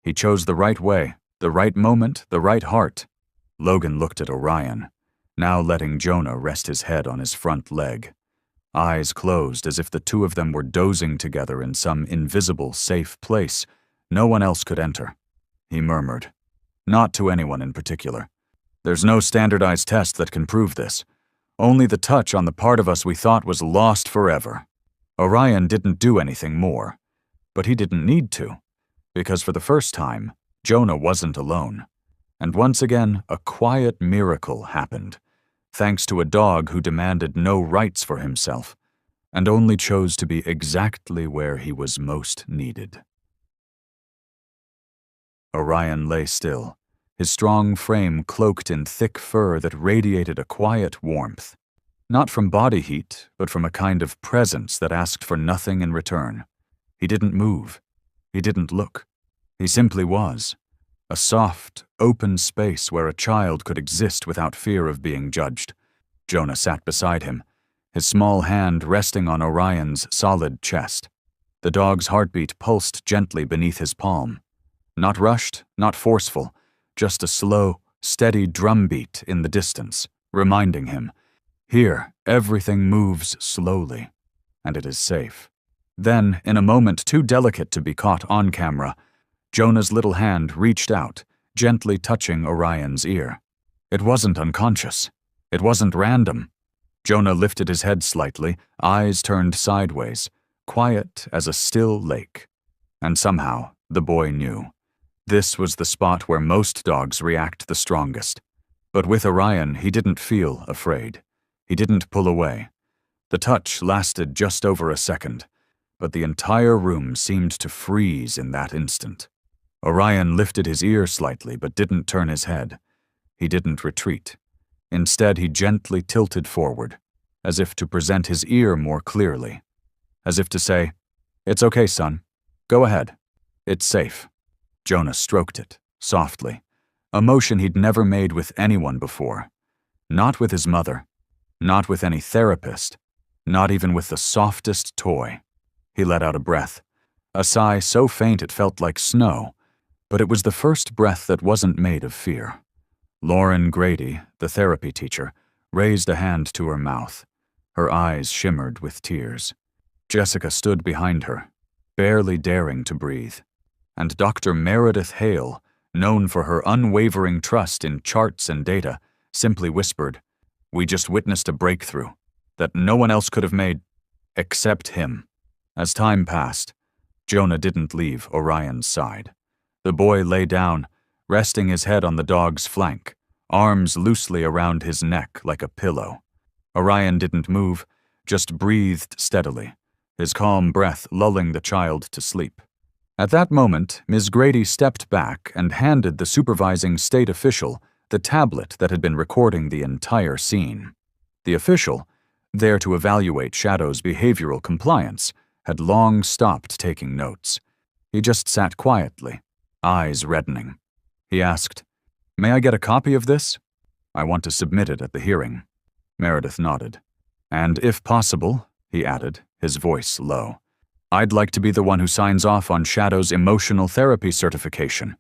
He chose the right way, the right moment, the right heart." Logan looked at Orion, now letting Jonah rest his head on his front leg. Eyes closed as if the two of them were dozing together in some invisible, safe place no one else could enter. He murmured, "Not to anyone in particular. There's no standardized test that can prove this. Only the touch on the part of us we thought was lost forever." Orion didn't do anything more, but he didn't need to, because for the first time, Jonah wasn't alone. And once again, a quiet miracle happened, thanks to a dog who demanded no rights for himself, and only chose to be exactly where he was most needed. Orion lay still, his strong frame cloaked in thick fur that radiated a quiet warmth. Not from body heat, but from a kind of presence that asked for nothing in return. He didn't move. He didn't look. He simply was. A soft, open space where a child could exist without fear of being judged. Jonah sat beside him, his small hand resting on Orion's solid chest. The dog's heartbeat pulsed gently beneath his palm. Not rushed, not forceful, just a slow, steady drumbeat in the distance, reminding him, here, everything moves slowly, and it is safe. Then, in a moment too delicate to be caught on camera, Jonah's little hand reached out, gently touching Orion's ear. It wasn't unconscious. It wasn't random. Jonah lifted his head slightly, eyes turned sideways, quiet as a still lake. And somehow, the boy knew. This was the spot where most dogs react the strongest. But with Orion, he didn't feel afraid. He didn't pull away. The touch lasted just over a second, but the entire room seemed to freeze in that instant. Orion lifted his ear slightly but didn't turn his head. He didn't retreat. Instead, he gently tilted forward, as if to present his ear more clearly. As if to say, "It's okay, son. Go ahead. It's safe." Jonah stroked it, softly, a motion he'd never made with anyone before. Not with his mother. Not with any therapist. Not even with the softest toy. He let out a breath, a sigh so faint it felt like snow, but it was the first breath that wasn't made of fear. Lauren Grady, the therapy teacher, raised a hand to her mouth. Her eyes shimmered with tears. Jessica stood behind her, barely daring to breathe. And Dr. Meredith Hale, known for her unwavering trust in charts and data, simply whispered, "We just witnessed a breakthrough that no one else could have made except him." As time passed, Jonah didn't leave Orion's side. The boy lay down, resting his head on the dog's flank, arms loosely around his neck like a pillow. Orion didn't move, just breathed steadily, his calm breath lulling the child to sleep. At that moment, Ms. Grady stepped back and handed the supervising state official the tablet that had been recording the entire scene. The official, there to evaluate Shadow's behavioral compliance, had long stopped taking notes. He just sat quietly, eyes reddening. He asked, "May I get a copy of this? I want to submit it at the hearing." Meredith nodded. "And if possible," he added, his voice low, "I'd like to be the one who signs off on Shadow's emotional therapy certification.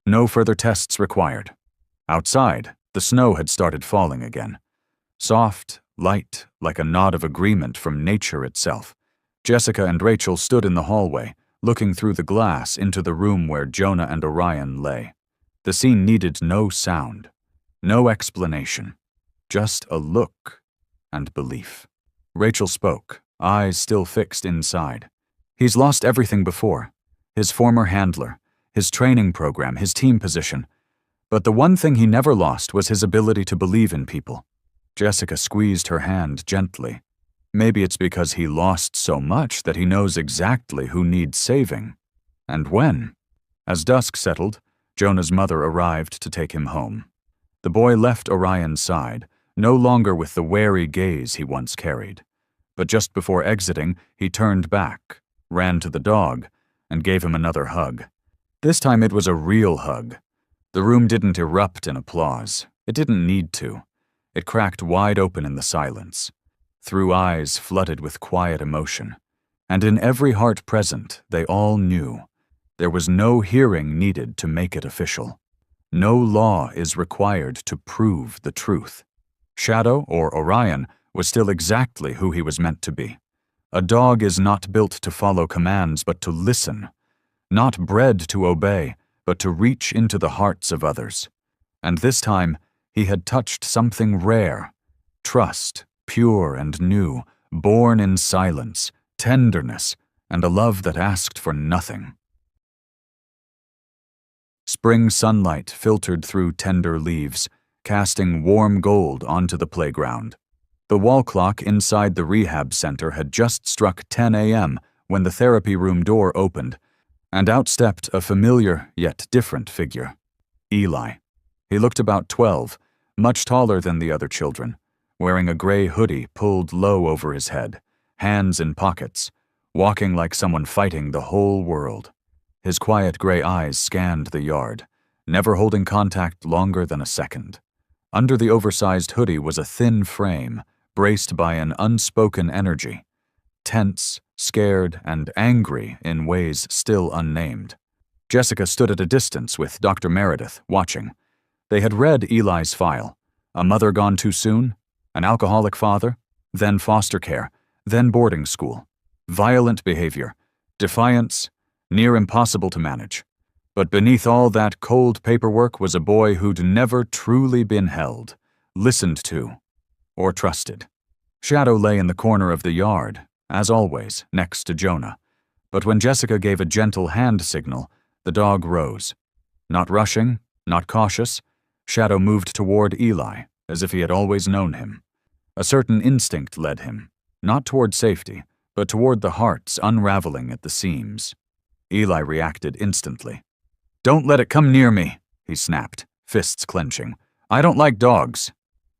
No further tests required." Outside, the snow had started falling again. Soft, light, like a nod of agreement from nature itself. Jessica and Rachel stood in the hallway, looking through the glass into the room where Jonah and Orion lay. The scene needed no sound, No explanation. Just a look and belief. Rachel spoke, eyes still fixed inside. He's lost everything before. His former handler, his training program, his team position. But the one thing he never lost was his ability to believe in people. Jessica squeezed her hand gently. Maybe it's because he lost so much that he knows exactly who needs saving. And when. As dusk settled, Jonah's mother arrived to take him home. The boy left Orion's side, no longer with the wary gaze he once carried. But just before exiting, he turned back, ran to the dog, and gave him another hug. This time it was a real hug. The room didn't erupt in applause. It didn't need to. It cracked wide open in the silence, through eyes flooded with quiet emotion. And in every heart present, they all knew. There was no hearing needed to make it official. No law is required to prove the truth. Shadow, or Orion, was still exactly who he was meant to be. A dog is not built to follow commands, but to listen. Not bred to obey, but to reach into the hearts of others. And this time, he had touched something rare. Trust, pure and new, born in silence, tenderness, and a love that asked for nothing. Spring sunlight filtered through tender leaves, casting warm gold onto the playground. The wall clock inside the rehab center had just struck 10 a.m. when the therapy room door opened, and out stepped a familiar yet different figure. Eli. He looked about 12, much taller than the other children, wearing a gray hoodie pulled low over his head, hands in pockets, walking like someone fighting the whole world. His quiet gray eyes scanned the yard, never holding contact longer than a second. Under the oversized hoodie was a thin frame, braced by an unspoken energy, tense, scared, and angry in ways still unnamed. Jessica stood at a distance with Dr. Meredith, watching. They had read Eli's file. A mother gone too soon, an alcoholic father, then foster care, then boarding school. Violent behavior, defiance, near impossible to manage. But beneath all that cold paperwork was a boy who'd never truly been held, listened to, or trusted. Shadow lay in the corner of the yard, as always, next to Jonah. But when Jessica gave a gentle hand signal, the dog rose. Not rushing, not cautious, Shadow moved toward Eli, as if he had always known him. A certain instinct led him, not toward safety, but toward the hearts unraveling at the seams. Eli reacted instantly. "Don't let it come near me," he snapped, fists clenching. "I don't like dogs."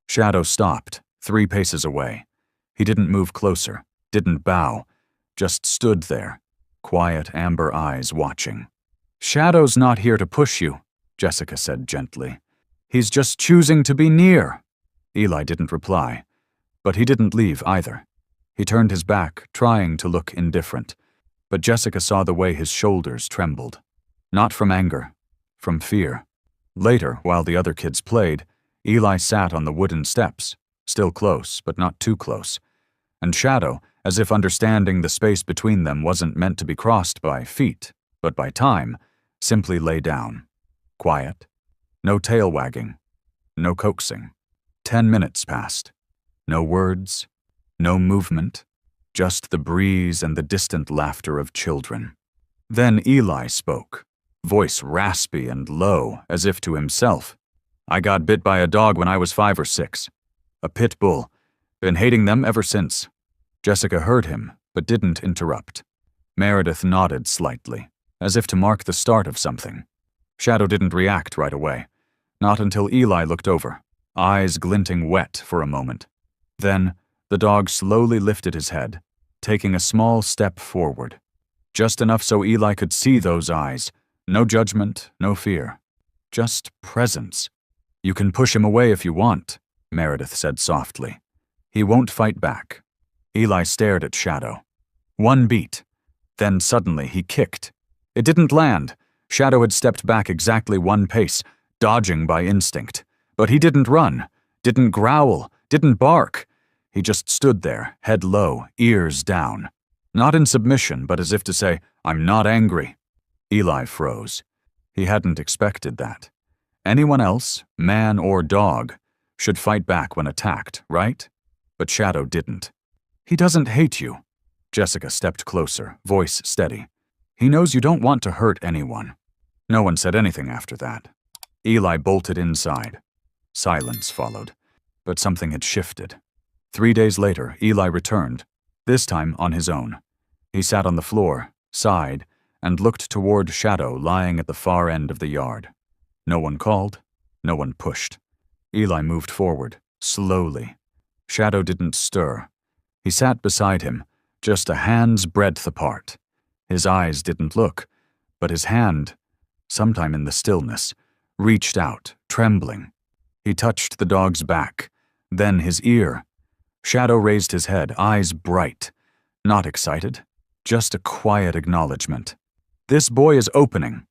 Shadow stopped, 3 paces away. He didn't move closer, didn't bow, just stood there, quiet amber eyes watching. "Shadow's not here to push you," Jessica said gently. "He's just choosing to be near." Eli didn't reply, but he didn't leave either. He turned his back, trying to look indifferent, but Jessica saw the way his shoulders trembled. Not from anger, from fear. Later, while the other kids played, Eli sat on the wooden steps, still close, but not too close. And Shadow, as if understanding the space between them wasn't meant to be crossed by feet, but by time, simply lay down. Quiet. No tail wagging. No coaxing. 10 minutes passed. No words. No movement. Just the breeze and the distant laughter of children. Then Eli spoke, voice raspy and low, as if to himself. "I got bit by a dog when I was 5 or 6. A pit bull. Been hating them ever since." Jessica heard him, but didn't interrupt. Meredith nodded slightly, as if to mark the start of something. Shadow didn't react right away, not until Eli looked over, eyes glinting wet for a moment. Then, the dog slowly lifted his head, taking a small step forward. Just enough so Eli could see those eyes. No judgment, no fear. Just presence. "You can push him away if you want," Meredith said softly. "He won't fight back." Eli stared at Shadow. 1 beat. Then suddenly he kicked. It didn't land. Shadow had stepped back exactly 1 pace, dodging by instinct. But he didn't run, didn't growl, didn't bark. He just stood there, head low, ears down. Not in submission, but as if to say, "I'm not angry." Eli froze. He hadn't expected that. Anyone else, man or dog, should fight back when attacked, right? But Shadow didn't. He doesn't hate you. Jessica stepped closer, voice steady. He knows you don't want to hurt anyone. No one said anything after that. Eli bolted inside. Silence followed, but something had shifted. 3 days later, Eli returned, this time on his own. He sat on the floor, sighed, and looked toward Shadow lying at the far end of the yard. No one called, no one pushed. Eli moved forward, slowly. Shadow didn't stir. He sat beside him, just a hand's breadth apart. His eyes didn't look, but his hand, sometime in the stillness, reached out, trembling. He touched the dog's back, then his ear. Shadow raised his head, eyes bright. Not excited, just a quiet acknowledgement. This boy is opening.